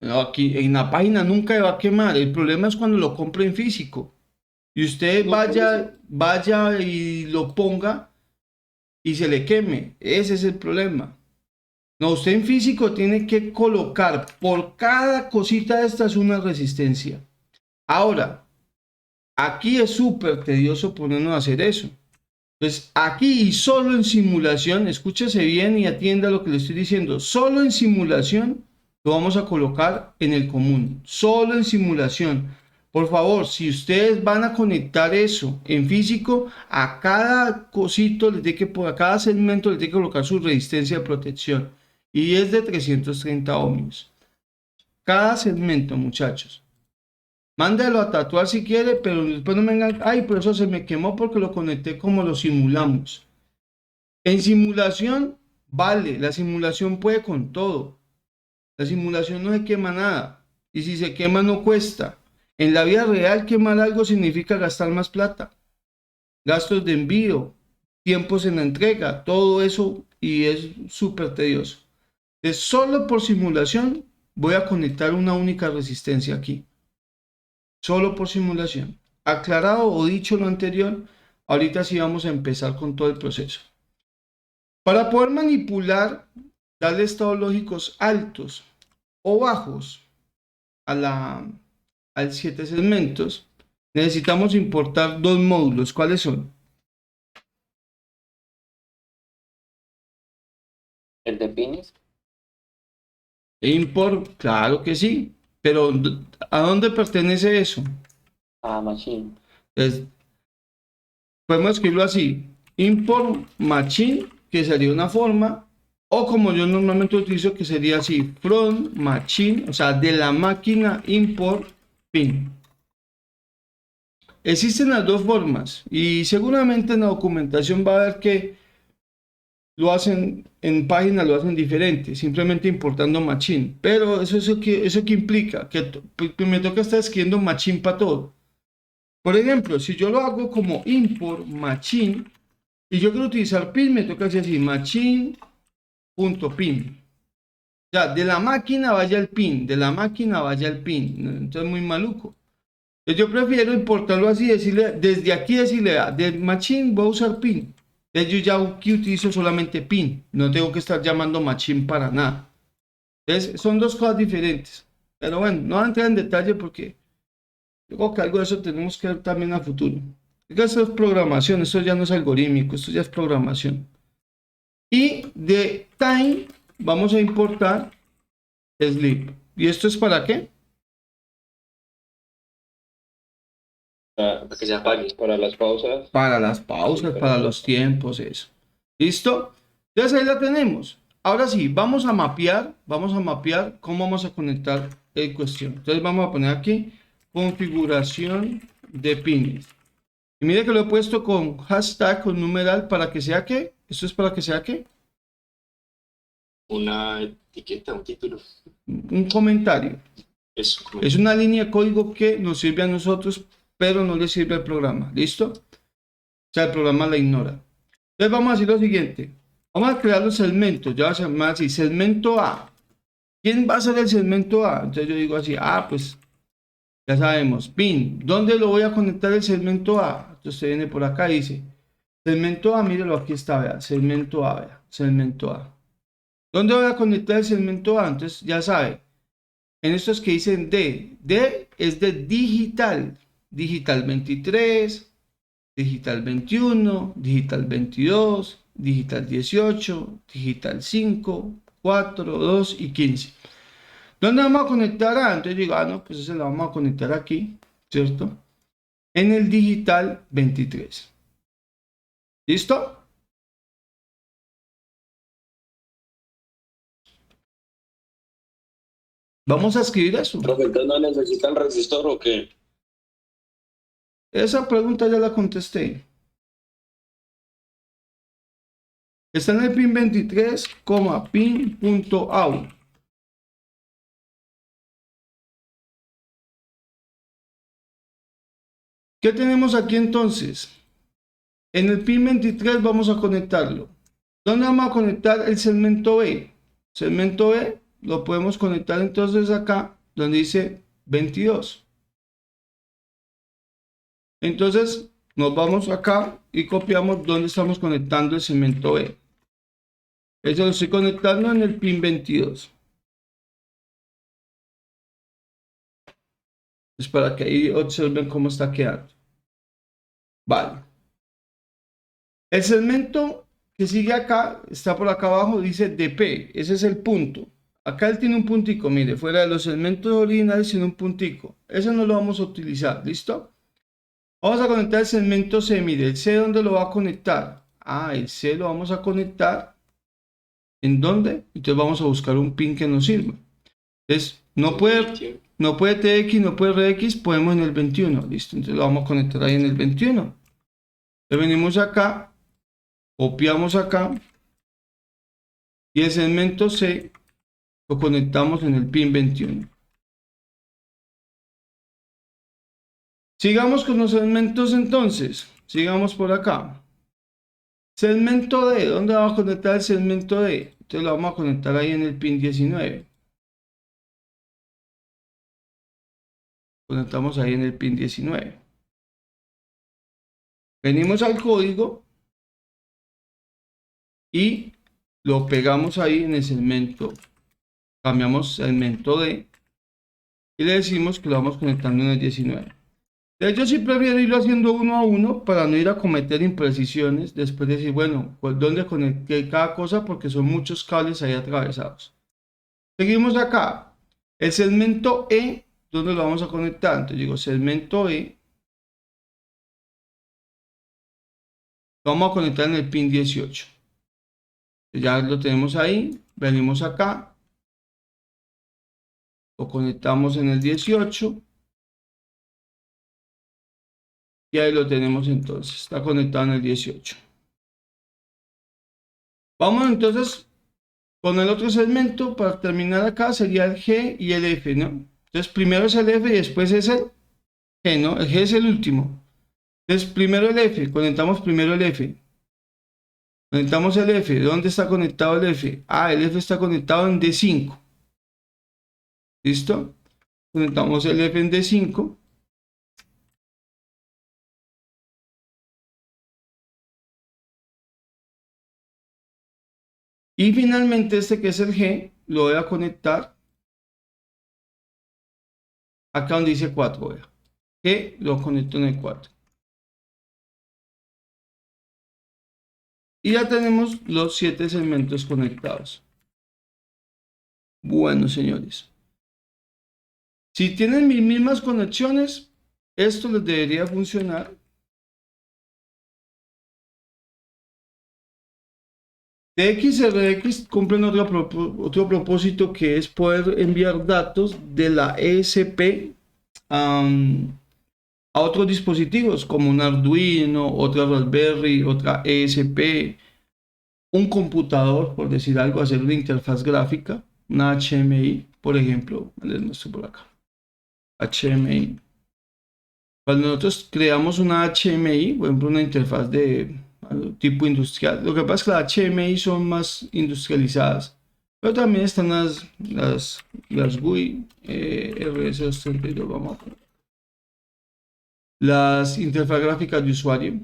No, aquí en la página nunca se va a quemar. El problema es cuando lo compre en físico. Y usted No, vaya y lo ponga y se le queme. Ese es el problema. No, usted en físico tiene que colocar por cada cosita de estas una resistencia. Ahora, aquí es súper tedioso ponernos a hacer eso. Entonces, aquí y solo en simulación, escúchese bien y atienda lo que le estoy diciendo. Solo en simulación lo vamos a colocar en el común. Solo en simulación. Por favor, si ustedes van a conectar eso en físico, a cada cosito, a cada segmento le tiene que colocar su resistencia de protección. Y es de 330 ohmios. Cada segmento, muchachos. Mándalo a tatuar si quiere, pero después no me vengan, ay, pero eso se me quemó porque lo conecté como lo simulamos. En simulación, vale, la simulación puede con todo. La simulación no se quema nada. Y si se quema, no cuesta. En la vida real, quemar algo significa gastar más plata. Gastos de envío, tiempos en la entrega, todo eso, y es súper tedioso. Entonces, solo por simulación voy a conectar una única resistencia aquí. Solo por simulación. Aclarado o dicho lo anterior, ahorita sí vamos a empezar con todo el proceso. Para poder manipular, darle estados lógicos altos o bajos al 7 segmentos, necesitamos importar dos módulos. ¿Cuáles son? ¿El de pines? Import, claro que sí, pero ¿a dónde pertenece eso? Ah, machine. Entonces, podemos escribirlo así, import machine, que sería una forma, o como yo normalmente utilizo, que sería así, from machine, o sea, de la máquina import pin. Existen las dos formas y seguramente en la documentación va a ver que lo hacen en páginas, lo hacen diferente, simplemente importando machine. Pero eso que implica que me toca estar escribiendo machine para todo. Por ejemplo, si yo lo hago como import machine y yo quiero utilizar pin, me toca decir así, machine.pin. Ya, de la máquina vaya el pin, de la máquina vaya el pin. Entonces, muy maluco. Yo prefiero importarlo así, decirle, desde aquí decirle, del machine voy a usar pin. Yo ya aquí utilizo solamente pin, no tengo que estar llamando machine para nada. Entonces, son dos cosas diferentes. Pero bueno, no voy a entrar en detalle porque creo que algo de eso tenemos que ver también a futuro. Esto es programación, esto ya no es algorítmico, esto ya es programación. Y de time vamos a importar sleep. ¿Y esto es para qué? Para Para que se apague. las pausas. Para las pausas, para los tiempos, eso. ¿Listo? Entonces ahí la tenemos. Ahora sí, vamos a mapear cómo vamos a conectar el cuestión. Entonces vamos a poner aquí configuración de pines. Y mire que lo he puesto con hashtag, con numeral, para que sea que, esto es para que sea que, Una etiqueta, un título. un comentario. Eso. Es una línea de código que nos sirve a nosotros, pero no le sirve al programa. ¿Listo? O sea, el programa la ignora. Entonces vamos a hacer lo siguiente. Vamos a crear los segmentos. Ya va a llamar así, segmento A. ¿Quién va a ser el segmento A? Entonces yo digo así, pues ya sabemos, pin. ¿Dónde lo voy a conectar el segmento A? Entonces usted viene por acá y dice, segmento A, mírelo, aquí está, vea, segmento A, vea, segmento A. ¿Dónde voy a conectar el segmento A? Entonces ya sabe, en estos que dicen D es de digital, digital 23, digital 21, digital 22, digital 18, digital 5, 4, 2 y 15. ¿Dónde vamos a conectar A? Entonces digo, no, pues ese lo vamos a conectar aquí, ¿cierto? En el digital 23. ¿Listo? Vamos a escribir eso. Profe, ¿entonces no necesitan resistor o qué? Esa pregunta ya la contesté. Está en el pin 23, pin.out. ¿Qué tenemos aquí entonces? En el pin 23 vamos a conectarlo. ¿Dónde vamos a conectar el segmento B? Segmento B lo podemos conectar entonces acá, donde dice 22. Entonces nos vamos acá y copiamos donde estamos conectando el segmento B. Eso lo estoy conectando en el pin 22. Es para que ahí observen cómo está quedando. Vale. El segmento que sigue acá, está por acá abajo, dice DP. Ese es el punto. Acá él tiene un puntico, mire, fuera de los segmentos originales tiene un puntico. Eso no lo vamos a utilizar, ¿listo? Vamos a conectar el segmento C, mire, el C, ¿dónde lo va a conectar? El C lo vamos a conectar. ¿En dónde? Entonces vamos a buscar un pin que nos sirva. Entonces, no puede TX, no puede RX, podemos en el 21, ¿listo? Entonces lo vamos a conectar ahí en el 21. Entonces venimos acá, copiamos acá, y el segmento C lo conectamos en el pin 21. Sigamos con los segmentos entonces. Sigamos por acá. Segmento D, ¿dónde vamos a conectar el segmento D? Entonces lo vamos a conectar ahí en el pin 19. Conectamos ahí en el pin 19. Venimos al código y lo pegamos ahí en el segmento. Cambiamos segmento D y le decimos que lo vamos conectando en el 19. De hecho, sí prefiero irlo haciendo uno a uno para no ir a cometer imprecisiones. Después decir, bueno, pues dónde conecté cada cosa porque son muchos cables ahí atravesados. Seguimos acá. El segmento E, ¿dónde lo vamos a conectar? Entonces digo, segmento E, lo vamos a conectar en el pin 18. Ya lo tenemos ahí. Venimos acá. Lo conectamos en el 18. Y ahí lo tenemos entonces. Está conectado en el 18. Vamos entonces con el otro segmento. Para terminar acá sería el G y el F, ¿no? Entonces primero es el F y después es el G, ¿no? El G es el último. Entonces primero el F. Conectamos primero el F. Conectamos el F. ¿Dónde está conectado el F? Ah, el F está conectado en D5. ¿Listo? Conectamos el F en D5. Y finalmente este que es el G, lo voy a conectar acá donde dice 4. Vea. G lo conecto en el 4. Y ya tenemos los 7 segmentos conectados. Bueno, señores. Si tienen mis mismas conexiones, esto les debería funcionar. TXRX cumplen otro propósito que es poder enviar datos de la ESP a otros dispositivos como un Arduino, otra Raspberry, otra ESP, un computador, por decir algo, hacer una interfaz gráfica, una HMI, por ejemplo, les muestro por acá. HMI. Cuando nosotros creamos una HMI, por ejemplo, una interfaz de tipo industrial, lo que pasa es que las HMI son más industrializadas, pero también están las GUI, RS232, vamos a poner. Las interfaz gráficas de usuario,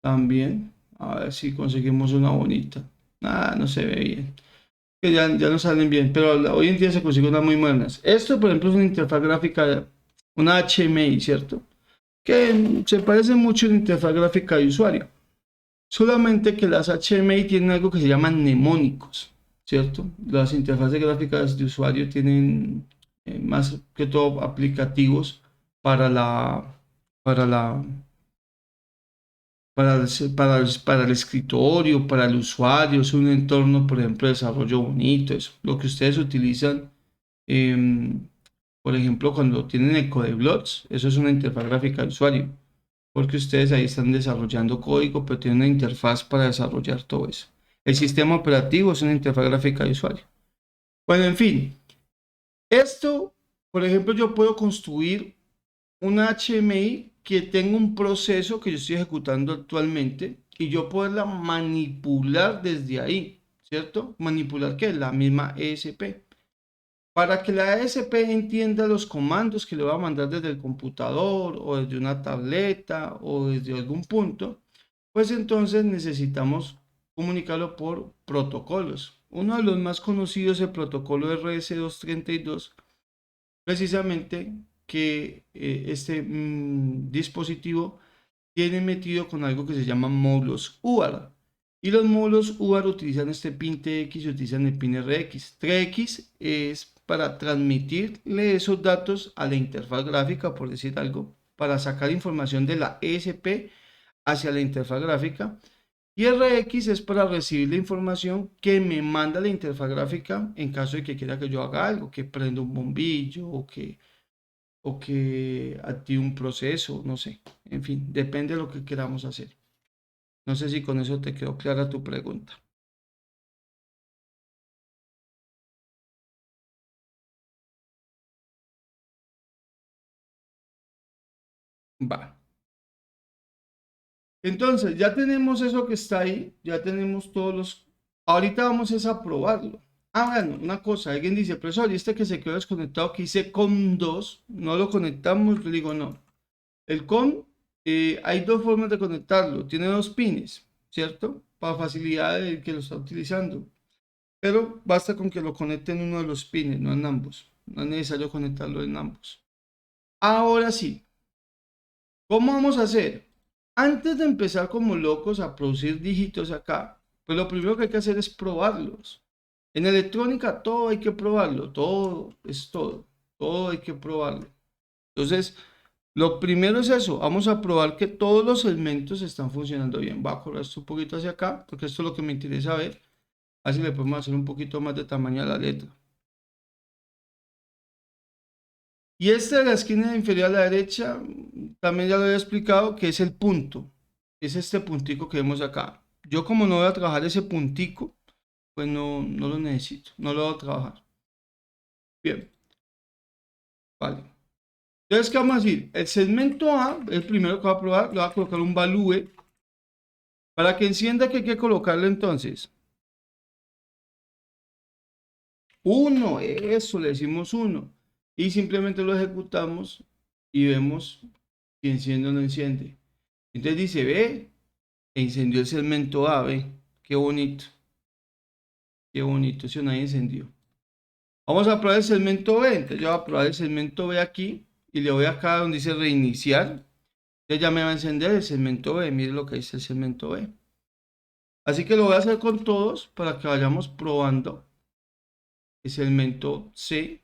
también, a ver si conseguimos una bonita. Ah, no se ve bien. Que ya no salen bien, pero hoy en día se consiguen unas muy buenas. Esto, por ejemplo, es una interfaz gráfica, una HMI, ¿cierto? Que se parece mucho a la interfaz gráfica de usuario. Solamente que las HMI tienen algo que se llaman mnemónicos, ¿cierto? Las interfaces gráficas de usuario tienen más que todo aplicativos para para la, para el escritorio, para el usuario, es un entorno, por ejemplo, de desarrollo bonito, eso. Lo que ustedes utilizan, por ejemplo, cuando tienen el CodeBlots, eso es una interfaz gráfica de usuario, porque ustedes ahí están desarrollando código, pero tienen una interfaz para desarrollar todo eso. El sistema operativo es una interfaz gráfica de usuario. Bueno, en fin, esto, por ejemplo, yo puedo construir una HMI que tenga un proceso que yo estoy ejecutando actualmente y yo poderla manipular desde ahí, ¿cierto? Manipular qué? La misma ESP. Para que la ESP entienda los comandos que le va a mandar desde el computador o desde una tableta o desde algún punto, pues entonces necesitamos comunicarlo por protocolos. Uno de los más conocidos es el protocolo RS232, precisamente que este dispositivo tiene metido con algo que se llama módulos UART. Y los módulos UART utilizan este pin TX y utilizan el pin RX. 3X es para transmitirle esos datos a la interfaz gráfica, por decir algo, para sacar información de la ESP hacia la interfaz gráfica. Y RX es para recibir la información que me manda la interfaz gráfica en caso de que quiera que yo haga algo, que prenda un bombillo o que active un proceso, no sé. En fin, depende de lo que queramos hacer. No sé si con eso te quedó clara tu pregunta. Va. Entonces, ya tenemos eso que está ahí, ya tenemos todos los... Ahorita vamos es a probarlo. Ah, bueno, una cosa, alguien dice, profesor, ¿y este que se quedó desconectado que hice COM2, no lo conectamos? Le digo, no. El COM, hay dos formas de conectarlo, tiene dos pines, ¿cierto? Para facilidad del que lo está utilizando. Pero basta con que lo conecte en uno de los pines, no en ambos. No es necesario conectarlo en ambos. Ahora sí, ¿cómo vamos a hacer? Antes de empezar como locos a producir dígitos acá, pues lo primero que hay que hacer es probarlos. En electrónica todo hay que probarlo, todo es todo, todo hay que probarlo. Entonces, lo primero es eso, vamos a probar que todos los segmentos están funcionando bien. Voy a correr esto un poquito hacia acá, porque esto es lo que me interesa ver. Así le podemos hacer un poquito más de tamaño a la letra. Y este de la esquina inferior a la derecha, también ya lo había explicado, que es el punto. Es este puntico que vemos acá. Yo como no voy a trabajar ese puntico, pues no lo necesito, no lo voy a trabajar. Bien, vale. Entonces, ¿qué vamos a decir? El segmento A, el primero que voy a probar, le voy a colocar un value. Para que encienda, que hay que colocarle entonces 1, eso le decimos 1. Y simplemente lo ejecutamos y vemos si enciende o no enciende. Entonces dice, ve, encendió el segmento A, ve, qué bonito, si no hay encendió. Vamos a probar el segmento B, entonces yo voy a probar el segmento B aquí y le voy acá donde dice reiniciar. Entonces ya me va a encender el segmento B, mire lo que dice el segmento B. Así que lo voy a hacer con todos para que vayamos probando el segmento C,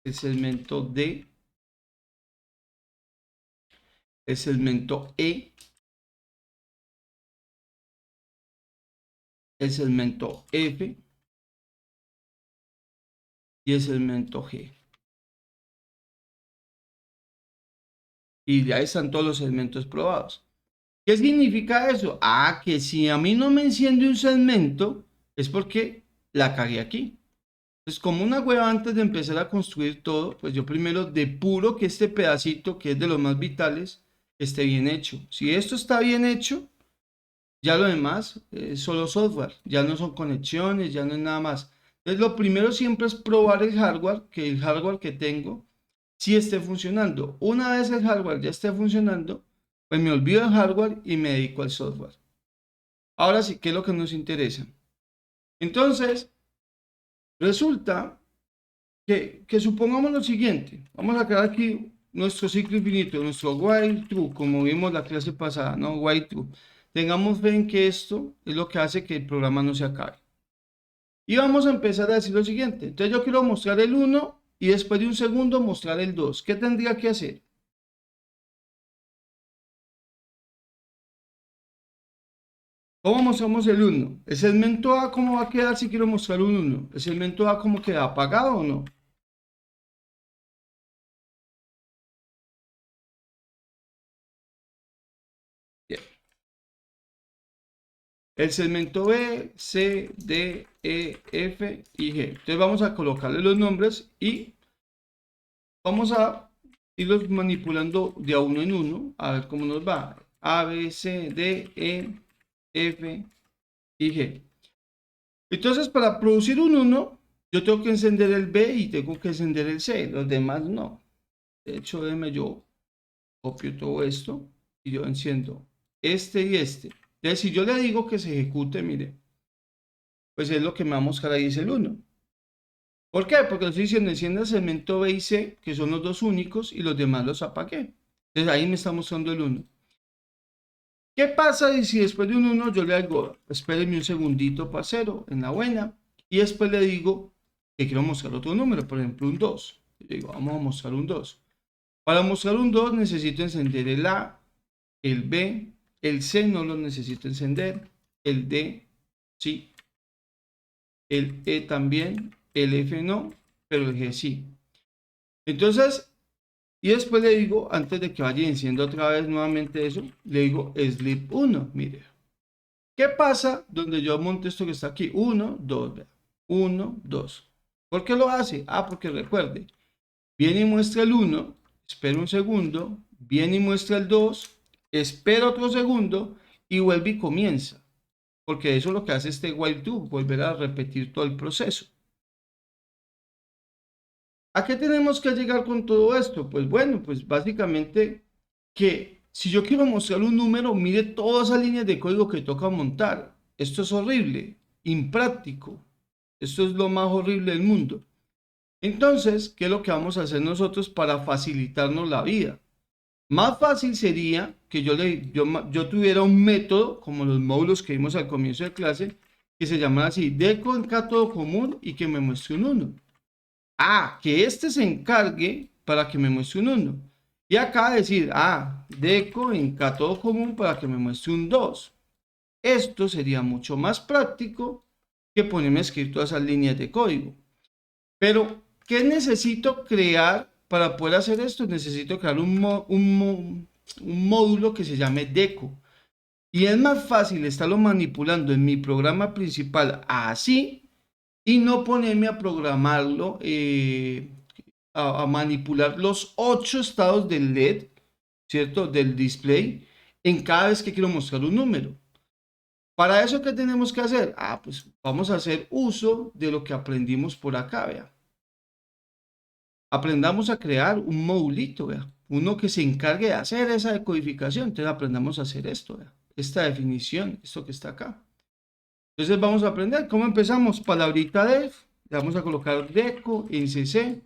el segmento D, el segmento E, el segmento F y el segmento G. Y ya están todos los segmentos probados. ¿Qué significa eso? Ah, que si a mí no me enciende un segmento, es porque la cagué aquí. Entonces, como una hueva antes de empezar a construir todo, pues yo primero depuro que este pedacito, que es de los más vitales, esté bien hecho. Si esto está bien hecho, ya lo demás es solo software, ya no son conexiones, ya no es nada más. Entonces, lo primero siempre es probar el hardware, que el hardware que tengo sí esté funcionando. Una vez el hardware ya esté funcionando, pues me olvido del hardware y me dedico al software. Ahora sí, ¿qué es lo que nos interesa? Entonces, resulta que supongamos lo siguiente. Vamos a crear aquí nuestro ciclo infinito, nuestro while true, como vimos la clase pasada, ¿no? While true. Tengamos fe en que esto es lo que hace que el programa no se acabe. Y vamos a empezar a decir lo siguiente. Entonces yo quiero mostrar el 1 y después de un segundo mostrar el 2. ¿Qué tendría que hacer? ¿Cómo mostramos el 1? ¿El segmento A cómo va a quedar si quiero mostrar un 1? ¿El segmento A cómo queda? ¿Apagado o no? Bien. El segmento B, C, D, E, F y G. Entonces vamos a colocarle los nombres y vamos a irlos manipulando de a uno en uno, a ver cómo nos va. A, B, C, D, E, F y G. Entonces, para producir un 1, yo tengo que encender el B y tengo que encender el C. Los demás no. De hecho, déjeme yo copio todo esto y yo enciendo este y este. Entonces, si yo le digo que se ejecute, mire, pues es lo que me va a mostrar ahí, es el 1. ¿Por qué? Porque estoy diciendo encienda el segmento B y C, que son los dos únicos, y los demás los apagué. Entonces ahí me está mostrando el 1. ¿Qué pasa si después de un 1 yo le digo, espérenme un segundito, parcero, en la buena, y después le digo que quiero mostrar otro número, por ejemplo un 2. Yo digo, vamos a mostrar un 2. Para mostrar un 2 necesito encender el A, el B, el C no lo necesito encender, el D sí, el E también, el F no, pero el G sí. Entonces, y después le digo, antes de que vaya y encienda otra vez nuevamente eso, le digo sleep 1, mire. ¿Qué pasa donde yo monte esto que está aquí? 1, 2, 1, 2. ¿Por qué lo hace? Ah, porque recuerde, viene y muestra el 1, espera un segundo, viene y muestra el 2, espera otro segundo y vuelve y comienza. Porque eso es lo que hace este while do, volver a repetir todo el proceso. ¿A qué tenemos que llegar con todo esto? Pues bueno, pues básicamente que si yo quiero mostrar un número, mire todas esas líneas de código que toca montar. Esto es horrible, impráctico. Esto es lo más horrible del mundo. Entonces, ¿qué es lo que vamos a hacer nosotros para facilitarnos la vida? Más fácil sería que yo tuviera un método, como los módulos que vimos al comienzo de clase, que se llamara así, deco en cátodo común y que me muestre un 1. Que este se encargue para que me muestre un 1. Y acá decir, deco en cátodo común para que me muestre un 2. Esto sería mucho más práctico que ponerme a escribir todas esas líneas de código. Pero, ¿qué necesito crear para poder hacer esto? Necesito crear un módulo que se llame deco. Y es más fácil estarlo manipulando en mi programa principal así y no ponerme a programarlo, a manipular los 8 estados del LED, ¿cierto? Del display, en cada vez que quiero mostrar un número. Para eso, ¿qué tenemos que hacer? Pues vamos a hacer uso de lo que aprendimos por acá, vea. Aprendamos a crear un modulito, vea. Uno que se encargue de hacer esa decodificación. Entonces aprendamos a hacer esto, vea. Esta definición, esto que está acá. Entonces vamos a aprender. ¿Cómo empezamos? Palabrita def. Le vamos a colocar deco en CC.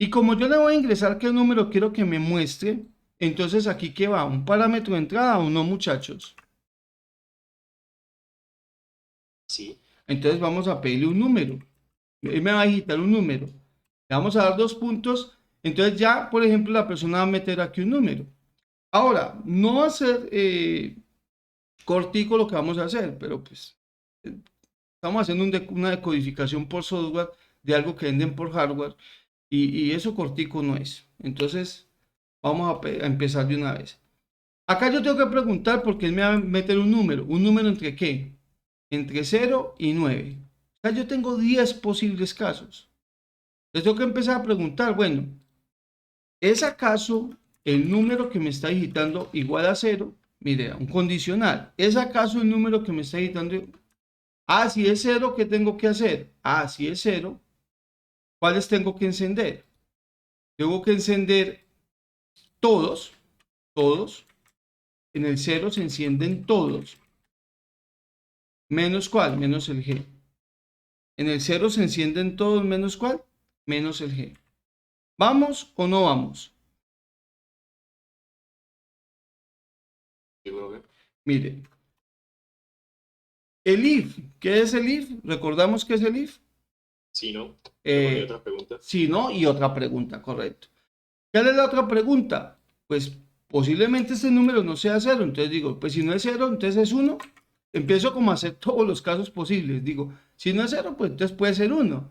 Y como yo le voy a ingresar qué número quiero que me muestre, entonces aquí ¿qué va? ¿Un parámetro de entrada o no, muchachos? Sí. Entonces vamos a pedirle un número. Él me va a digitar un número. Le vamos a dar 2 puntos. Entonces ya, por ejemplo, la persona va a meter aquí un número. Ahora, no va a ser cortico lo que vamos a hacer, pero pues estamos haciendo una decodificación por software de algo que venden por hardware y eso cortico no es. Entonces, vamos a empezar de una vez. Acá yo tengo que preguntar porque él me va a meter un número. ¿Un número entre qué? Entre 0 y 9. Acá yo tengo 10 posibles casos. Entonces tengo que empezar a preguntar, bueno, ¿es acaso el número que me está digitando igual a 0? Mire, un condicional. ¿Es acaso el número que me está digitando? Si es 0, ¿qué tengo que hacer? Si es 0, ¿cuáles tengo que encender? Tengo que encender todos. En el 0 se encienden todos. ¿Menos cuál? Menos el G. En el 0 se encienden todos menos cuál? Menos el G. ¿Vamos o no vamos? Mire, el if, ¿qué es el if? ¿Recordamos qué es el if? Sí, ¿no? ¿Hay otra pregunta? Sí, no, y otra pregunta, correcto. ¿Cuál es la otra pregunta? Pues posiblemente este número no sea 0, entonces digo, pues si no es 0, entonces es 1. Empiezo como a hacer todos los casos posibles, digo, si no es 0, pues entonces puede ser 1.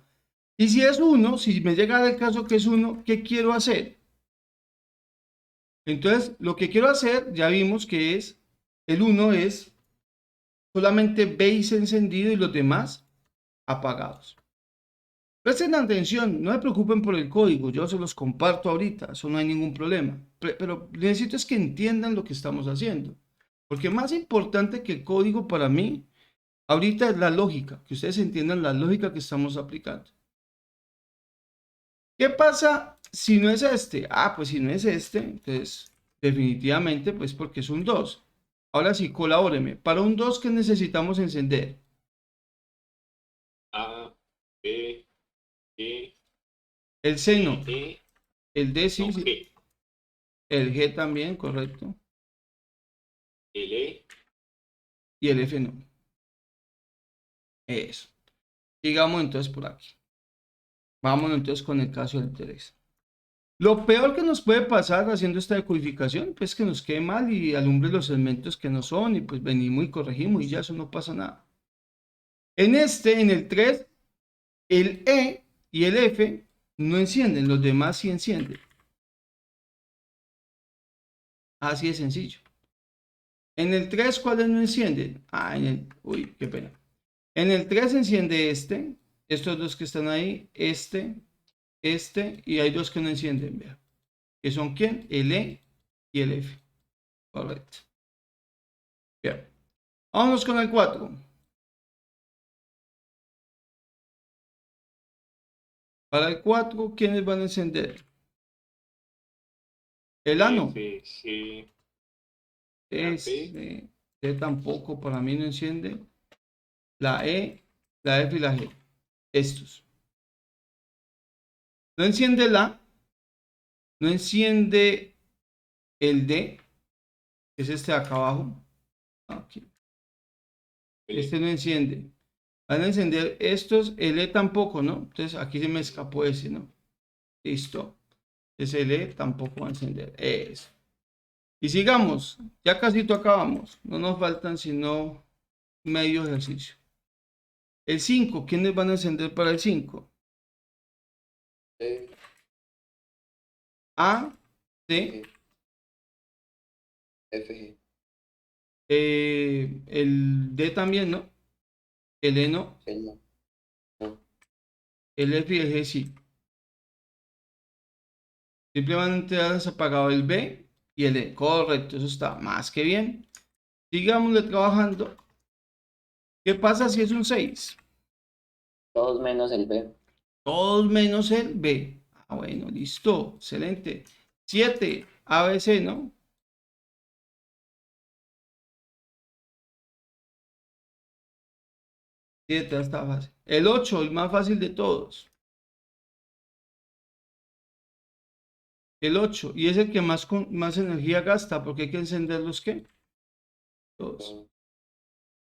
Y si es 1, si me llega el caso que es 1, ¿qué quiero hacer? Entonces, lo que quiero hacer, ya vimos que es, el 1 es solamente base encendido y los demás apagados. Presten atención, no se preocupen por el código, yo se los comparto ahorita, eso no hay ningún problema. Pero necesito es que entiendan lo que estamos haciendo. Porque más importante que el código para mí, ahorita es la lógica, que ustedes entiendan la lógica que estamos aplicando. ¿Qué pasa si no es este? Pues si no es este, entonces definitivamente pues porque es un 2. Ahora sí, colabóreme. Para un 2, ¿qué necesitamos encender? A, B, E, El C no. E, El D sí, no, sí. G, El G también, correcto. el E, Y el F no. Eso. Sigamos entonces por aquí. Vámonos entonces con el caso del 3. Lo peor que nos puede pasar haciendo esta decodificación, pues que nos quede mal y alumbre los elementos que no son y pues venimos y corregimos y ya eso no pasa nada. En el 3, el E y el F no encienden, los demás sí encienden. Así de sencillo. En el 3, ¿cuáles no encienden? Uy, qué pena. En el 3 enciende estos dos que están ahí, y hay dos que no encienden, vea. ¿Que son quién? El E y el F. Correcto. Bien. Vámonos con el 4. Para el 4, ¿quiénes van a encender? El ano. F, G, S, T tampoco, para mí no enciende. La E, la F y la G. Estos. No enciende la, no enciende el D, que es este de acá abajo. Aquí. Este no enciende. Van a encender estos, el E tampoco, ¿no? Entonces aquí se me escapó ese, ¿no? Listo. Ese el E tampoco va a encender. Eso. Y sigamos. Ya casi acabamos. No nos faltan sino medio ejercicio. El 5, ¿quiénes van a encender para el 5? E, A, C, F, G. el D también, ¿no? El E no, Sí, no. No. el F y el G sí. Simplemente has apagado el B y el E. Correcto, eso está más que bien. Sigámosle trabajando. ¿Qué pasa si es un 6? Todos menos el B. Todos menos el B. Ah, bueno, listo. Excelente. 7, ABC, ¿no? 7 está fácil. El 8, el más fácil de todos. El 8, y es el que más energía gasta, porque hay que encender los ¿qué? Todos. No.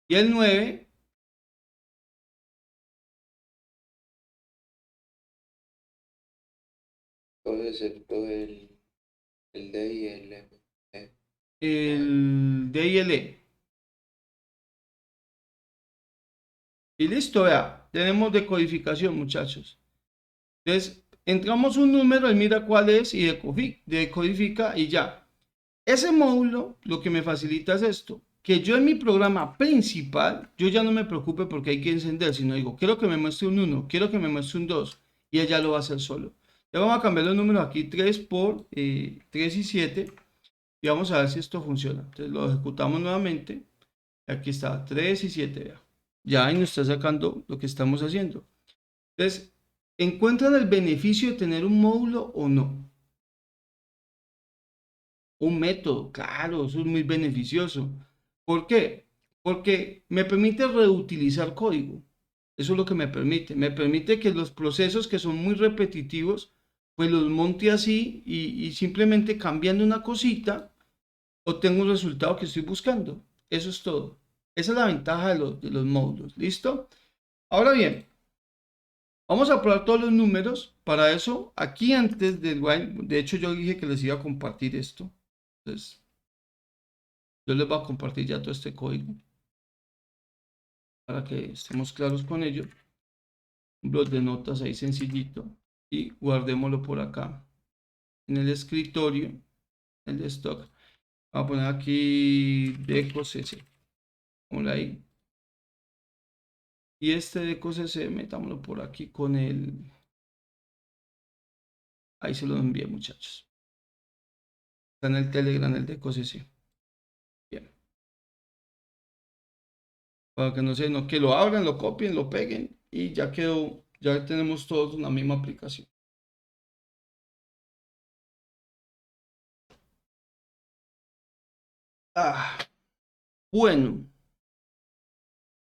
Y el 9, Todo excepto el D y el M. el D y el E. Y listo, vea, tenemos decodificación, muchachos. Entonces, entramos un número, él mira cuál es y decodifica y ya. Ese módulo lo que me facilita es esto, que yo en mi programa principal, yo ya no me preocupe porque hay que encender, sino digo, quiero que me muestre un 1, quiero que me muestre un 2, y ella lo va a hacer solo. Ya vamos a cambiar los números aquí, 3 por 3 y 7, y vamos a ver si esto funciona. Entonces lo ejecutamos nuevamente, aquí está, 3 y 7, vea. Ya ahí nos está sacando lo que estamos haciendo. Entonces, ¿encuentran el beneficio de tener un módulo o no? Un método, claro, eso es muy beneficioso. ¿Por qué? Porque me permite reutilizar código. Eso es lo que me permite. Me permite que los procesos que son muy repetitivos, pues los monte así y simplemente cambiando una cosita, obtengo un resultado que estoy buscando. Eso es todo. Esa es la ventaja de los módulos. ¿Listo? Ahora bien, vamos a probar todos los números. Para eso, aquí antes del while, de hecho yo dije que les iba a compartir esto. Entonces, yo les voy a compartir ya todo este código para que estemos claros con ello. Un blog de notas ahí sencillito y guardémoslo por acá en el escritorio, el desktop. Vamos a poner aquí decocc. Ponle ahí. Y este decocc, metámoslo por aquí con el. Ahí se lo envié, muchachos. Está en el Telegram, el decocc. Bien. Para que no se, no, que lo abran, lo copien, lo peguen y ya quedó, ya tenemos todos una misma aplicación. Bueno,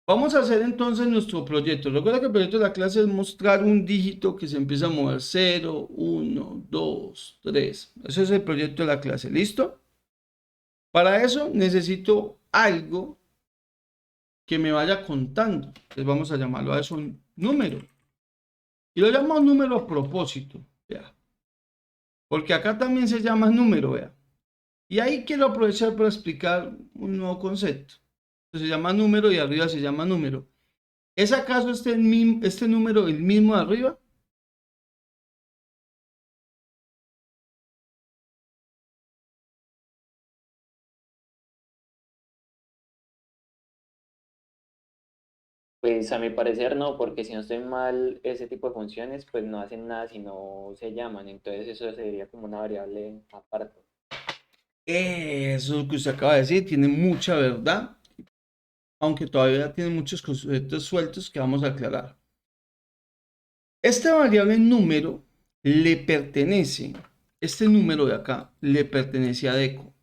vamos a hacer entonces nuestro proyecto. Recuerda que el proyecto de la clase es mostrar un dígito que se empieza a mover 0, 1, 2, 3. Ese es el proyecto de la clase. ¿Listo? Para eso necesito algo que me vaya contando. Entonces vamos a llamarlo a eso un número. Y lo llamo número a propósito. Vea. Porque acá también se llama número, vea. Y ahí quiero aprovechar para explicar un nuevo concepto. Se llama número y arriba se llama número. ¿Es acaso este número el mismo de arriba? Pues a mi parecer no, porque si no estoy mal, ese tipo de funciones pues no hacen nada si no se llaman, entonces eso sería como una variable aparte. Eso que usted acaba de decir tiene mucha verdad, aunque todavía tiene muchos conceptos sueltos que vamos a aclarar. Esta variable número le pertenece, este número de acá, le pertenece a DECO.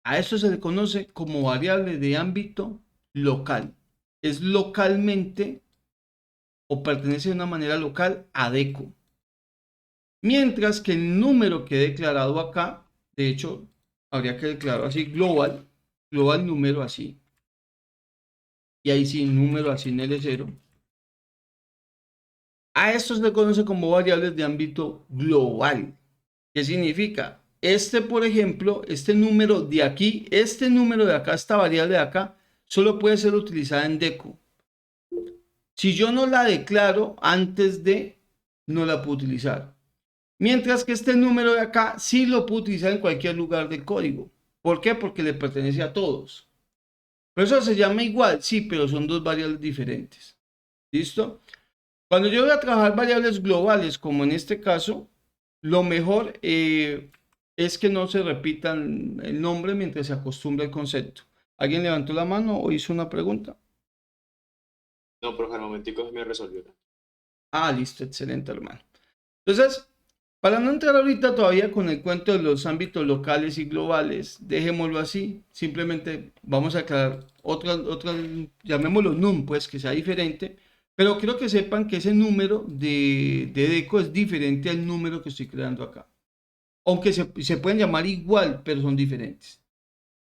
A eso se le conoce como variable de ámbito local. Es localmente o pertenece de una manera local a DECO. Mientras que el número que he declarado acá, de hecho, habría que declarar así global número así. Y ahí sí, número así en L0. A esto se le conoce como variables de ámbito global. ¿Qué significa? Por ejemplo, este número de aquí, este número de acá, esta variable de acá, solo puede ser utilizada en DECO. Si yo no la declaro antes de, no la puedo utilizar. Mientras que este número de acá sí lo puedo utilizar en cualquier lugar del código. ¿Por qué? Porque le pertenece a todos. Por eso se llama igual, sí, pero son dos variables diferentes. ¿Listo? Cuando yo voy a trabajar variables globales, como en este caso, lo mejor es que no se repitan el nombre mientras se acostumbra el concepto. ¿Alguien levantó la mano o hizo una pregunta? No, profe, al momentico se me resolvió. Ah, listo, excelente, hermano. Entonces, para no entrar ahorita todavía con el cuento de los ámbitos locales y globales, dejémoslo así. Simplemente vamos a aclarar otra, llamémoslo num, pues que sea diferente. Pero quiero que sepan que ese número de DECO es diferente al número que estoy creando acá. Aunque se pueden llamar igual, pero son diferentes.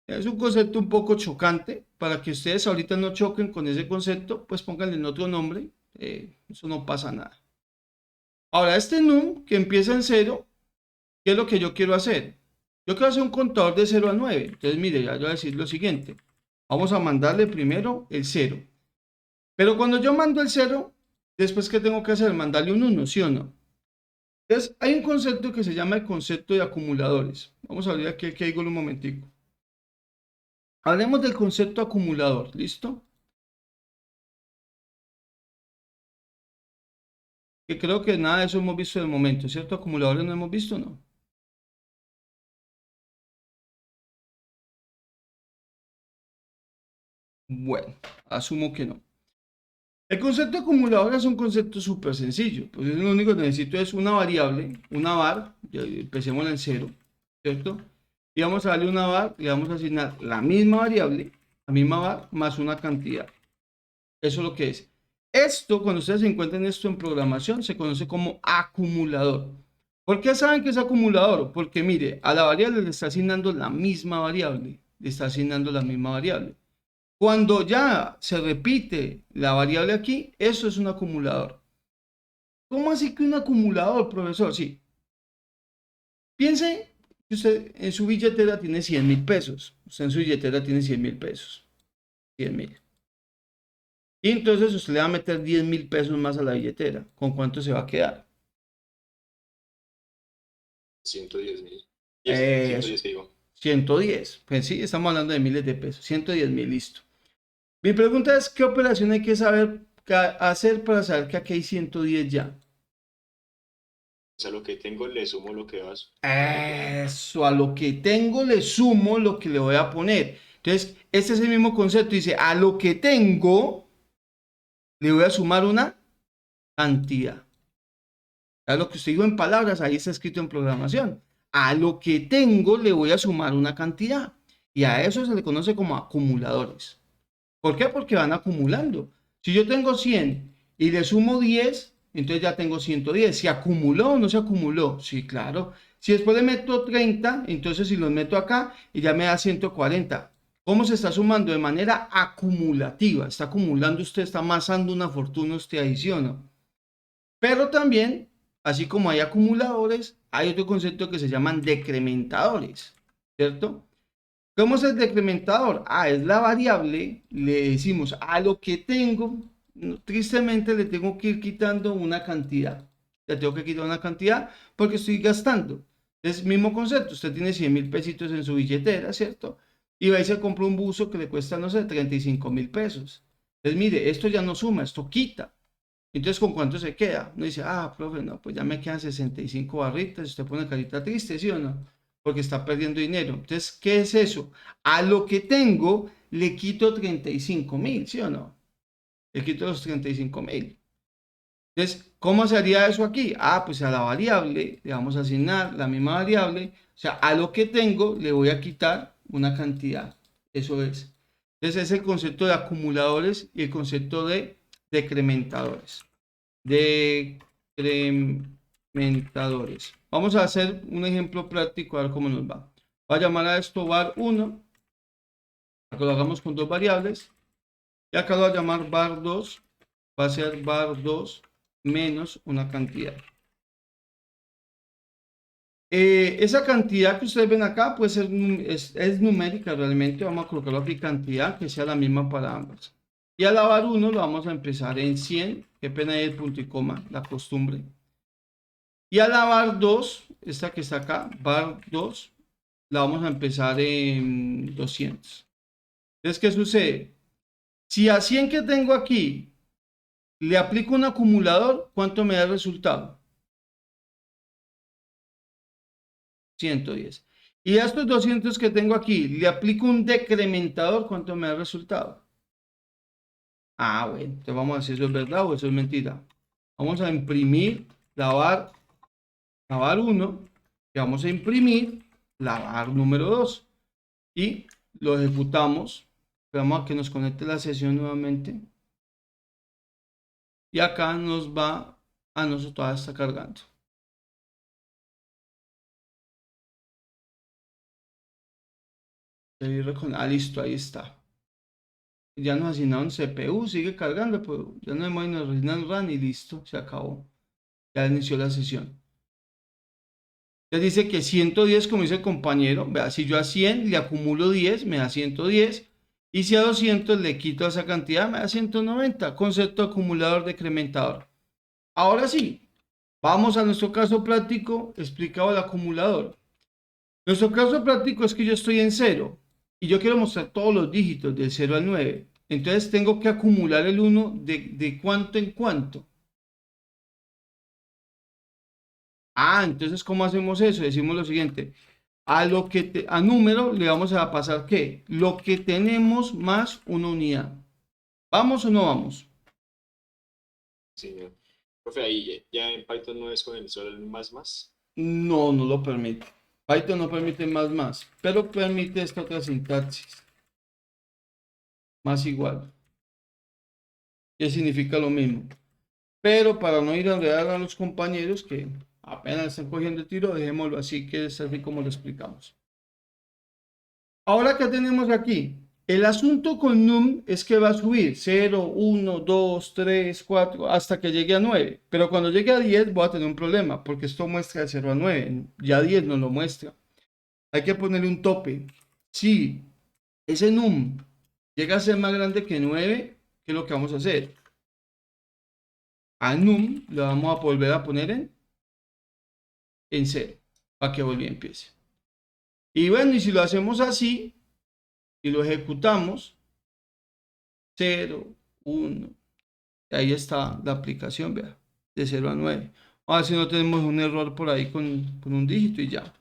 Es un concepto un poco chocante. Para que ustedes ahorita no choquen con ese concepto, pues pónganle en otro nombre. Eso no pasa nada. Ahora, este num que empieza en 0, ¿qué es lo que yo quiero hacer? Yo quiero hacer un contador de 0 a 9. Entonces, mire, ya voy a decir lo siguiente. Vamos a mandarle primero el 0. Pero cuando yo mando el 0, después, ¿qué tengo que hacer? Mandarle un 1, ¿sí o no? Entonces, hay un concepto que se llama el concepto de acumuladores. Vamos a abrir aquí el Kaggle un momentico. Hablemos del concepto acumulador, ¿listo? Que creo que nada de eso hemos visto de momento, ¿cierto? Acumuladores no hemos visto, ¿no? Bueno, asumo que no. El concepto acumulador es un concepto súper sencillo. Pues lo único que necesito es una variable, una var, empecemos en 0, ¿cierto? Y vamos a darle una var, le vamos a asignar la misma variable, la misma var, más una cantidad. Eso es lo que es. Esto, cuando ustedes encuentren esto en programación, se conoce como acumulador. ¿Por qué saben que es acumulador? Porque mire, a la variable le está asignando la misma variable, le está asignando la misma variable. Cuando ya se repite la variable aquí, eso es un acumulador. ¿Cómo así que un acumulador, profesor? Sí. Piense que usted en su billetera tiene 100.000 pesos. Usted en su billetera tiene 100.000 pesos. 100.000. Y entonces usted le va a meter 10.000 pesos más a la billetera. ¿Con cuánto se va a quedar? 110.000. 110, digo. 110. Pues sí, estamos hablando de miles de pesos. 110.000, listo. Mi pregunta es, ¿qué operación hay que saber hacer para saber que aquí hay 110 ya? O sea, lo que tengo le sumo lo que vas. Eso, a lo que tengo le sumo lo que le voy a poner. Entonces, este es el mismo concepto. Dice, a lo que tengo le voy a sumar una cantidad. A lo que usted digo en palabras, ahí está escrito en programación. A lo que tengo le voy a sumar una cantidad. Y a eso se le conoce como acumuladores. ¿Por qué? Porque van acumulando. Si yo tengo 100 y le sumo 10, entonces ya tengo 110. ¿Se acumuló o no se acumuló? Sí, claro. Si después le meto 30, entonces si los meto acá y ya me da 140. ¿Cómo se está sumando? De manera acumulativa. Está acumulando usted, está amasando una fortuna, usted adiciona. Pero también, así como hay acumuladores, hay otro concepto que se llaman decrementadores, ¿cierto? ¿Cómo es el decrementador? Es la variable, le decimos a lo que tengo, tristemente le tengo que ir quitando una cantidad. Le tengo que quitar una cantidad porque estoy gastando. Es el mismo concepto, usted tiene 100.000 pesitos en su billetera, ¿cierto? Y va y se compra un buzo que le cuesta, no sé, 35.000 pesos. Entonces, mire, esto ya no suma, esto quita. Entonces, ¿con cuánto se queda? Uno dice, profe, no, pues ya me quedan 65 barritas, usted pone carita triste, ¿sí o no? porque está perdiendo dinero. Entonces, ¿qué es eso? A lo que tengo le quito 35.000, ¿sí o no? Le quito los 35.000. Entonces, ¿cómo se haría eso aquí? Ah, pues a la variable le vamos a asignar la misma variable. O sea, a lo que tengo le voy a quitar una cantidad. Eso es. Entonces, es el concepto de acumuladores y el concepto de decrementadores. Decrementadores. Vamos a hacer un ejemplo práctico a ver cómo nos va. Voy a llamar a esto var1. Acá lo hagamos con dos variables. Y acá lo voy a llamar var2. Va a ser var2 menos una cantidad. Esa cantidad que ustedes ven acá puede ser, es numérica realmente. Vamos a colocarlo aquí cantidad que sea la misma para ambas. Y a la var1 lo vamos a empezar en 100. Qué pena ahí el punto y coma, la costumbre. Y a la var2, esta que está acá, var2, la vamos a empezar en 200. Entonces, ¿qué sucede? Si a 100 que tengo aquí le aplico un acumulador, ¿cuánto me da el resultado? 110. Y a estos 200 que tengo aquí, le aplico un decrementador, ¿cuánto me da el resultado? Ah, bueno, entonces vamos a ver si eso es verdad o eso es mentira. Vamos a imprimir la var 1 y vamos a imprimir la var número 2 y lo ejecutamos. Esperamos a que nos conecte la sesión nuevamente. Y acá nos va, nosotros todavía está cargando. Listo, ahí está. Ya nos asignaron CPU, sigue cargando, pero ya no nos asignan RAM y listo, se acabó. Ya inició la sesión. Ya dice que 110, como dice el compañero, vea, si yo a 100 le acumulo 10, me da 110. Y si a 200 le quito esa cantidad, me da 190. Concepto acumulador decrementador. Ahora sí, vamos a nuestro caso práctico explicado el acumulador. Nuestro caso práctico es que yo estoy en 0 y yo quiero mostrar todos los dígitos del 0 al 9. Entonces tengo que acumular el 1 de cuánto en cuánto. Entonces, ¿cómo hacemos eso? Decimos lo siguiente. A número le vamos a pasar ¿qué? Lo que tenemos más una unidad. ¿Vamos o no vamos? Sí, señor. Profe, ahí ya en Python no es con el solo el más. No, no lo permite. Python no permite más, pero permite esta otra sintaxis. Más igual. Que significa lo mismo. Pero para no ir a enredar a los compañeros que apenas están cogiendo el tiro, dejémoslo así, que es así como lo explicamos. Ahora, ¿qué tenemos aquí? El asunto con num es que va a subir 0, 1, 2, 3, 4, hasta que llegue a 9. Pero cuando llegue a 10 voy a tener un problema, porque esto muestra de 0 a 9. Ya 10 no lo muestra. Hay que ponerle un tope. Si ese num llega a ser más grande que 9, ¿qué es lo que vamos a hacer? A num le vamos a volver a poner en 0, para que vuelva y empiece. Y bueno, y si lo hacemos así, y lo ejecutamos, 0, 1, ahí está la aplicación, vea, de 0 a 9. A ver si no tenemos un error por ahí con un dígito y ya.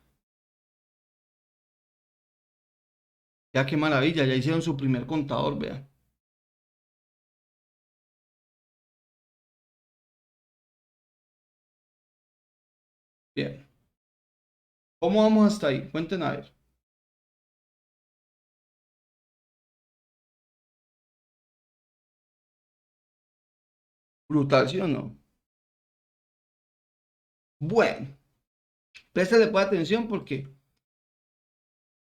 Ya qué maravilla, ya hicieron su primer contador, vea. Bien. ¿Cómo vamos hasta ahí? Cuenten a ver. Brutal, ¿sí o no? Bueno, préstale pues atención porque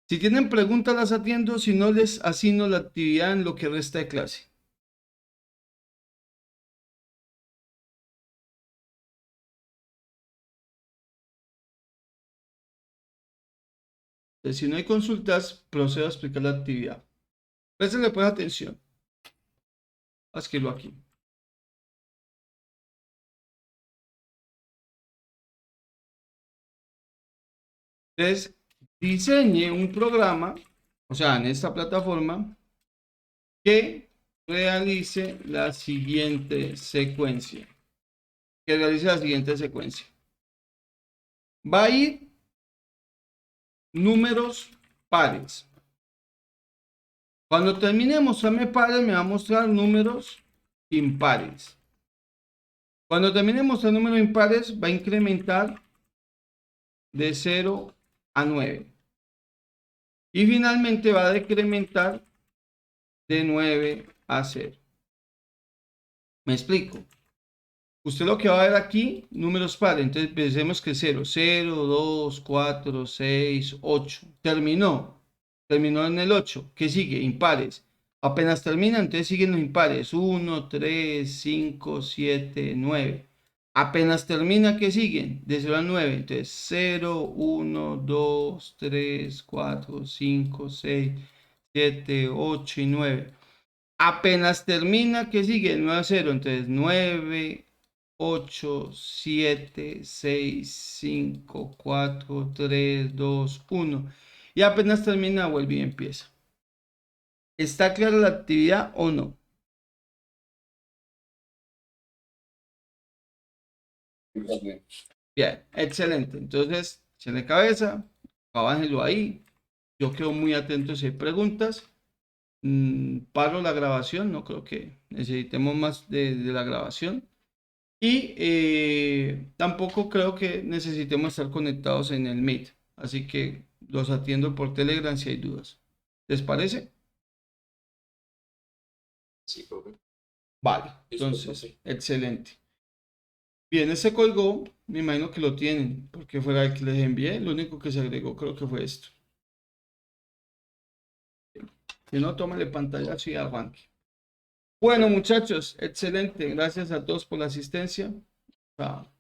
si tienen preguntas las atiendo, si no les asigno la actividad en lo que resta de clase. Entonces, si no hay consultas, procedo a explicar la actividad. Préstale pues atención. Voy a escribirlo aquí. Entonces, diseñe un programa, o sea, en esta plataforma, que realice la siguiente secuencia. Va a ir números pares. Cuando termine de mostrarme pares, me va a mostrar números impares. Cuando termine de mostrar números impares, va a incrementar de 0 a 9. Y finalmente va a decrementar de 9 a 0. ¿Me explico? Usted lo que va a ver aquí, números pares. Entonces pensemos que 0, 0, 2, 4, 6, 8. Terminó en el 8. ¿Qué sigue? Impares. Apenas termina, entonces siguen los impares. 1, 3, 5, 7, 9. Apenas termina, ¿qué siguen? De 0 a 9. Entonces 0, 1, 2, 3, 4, 5, 6, 7, 8 y 9. Apenas termina, ¿qué sigue? 9 a 0. Entonces 9, 8, 7, 6, 5, 4, 3, 2, 1. Y apenas termina, vuelve y empieza. ¿Está clara la actividad o no? Bien, excelente. Entonces, échale cabeza, abájenlo ahí. Yo quedo muy atento si hay preguntas. Paro la grabación, no creo que necesitemos más de la grabación. Y tampoco creo que necesitemos estar conectados en el Meet. Así que los atiendo por Telegram si hay dudas. ¿Les parece? Sí, profe. Vale, Listo, entonces, profe. excelente. Bien, ese colgó, me imagino que lo tienen, porque fuera el que les envié, lo único que se agregó creo que fue esto. Si no, tómale pantalla así y arranque. Bueno, muchachos, excelente. Gracias a todos por la asistencia. Chao.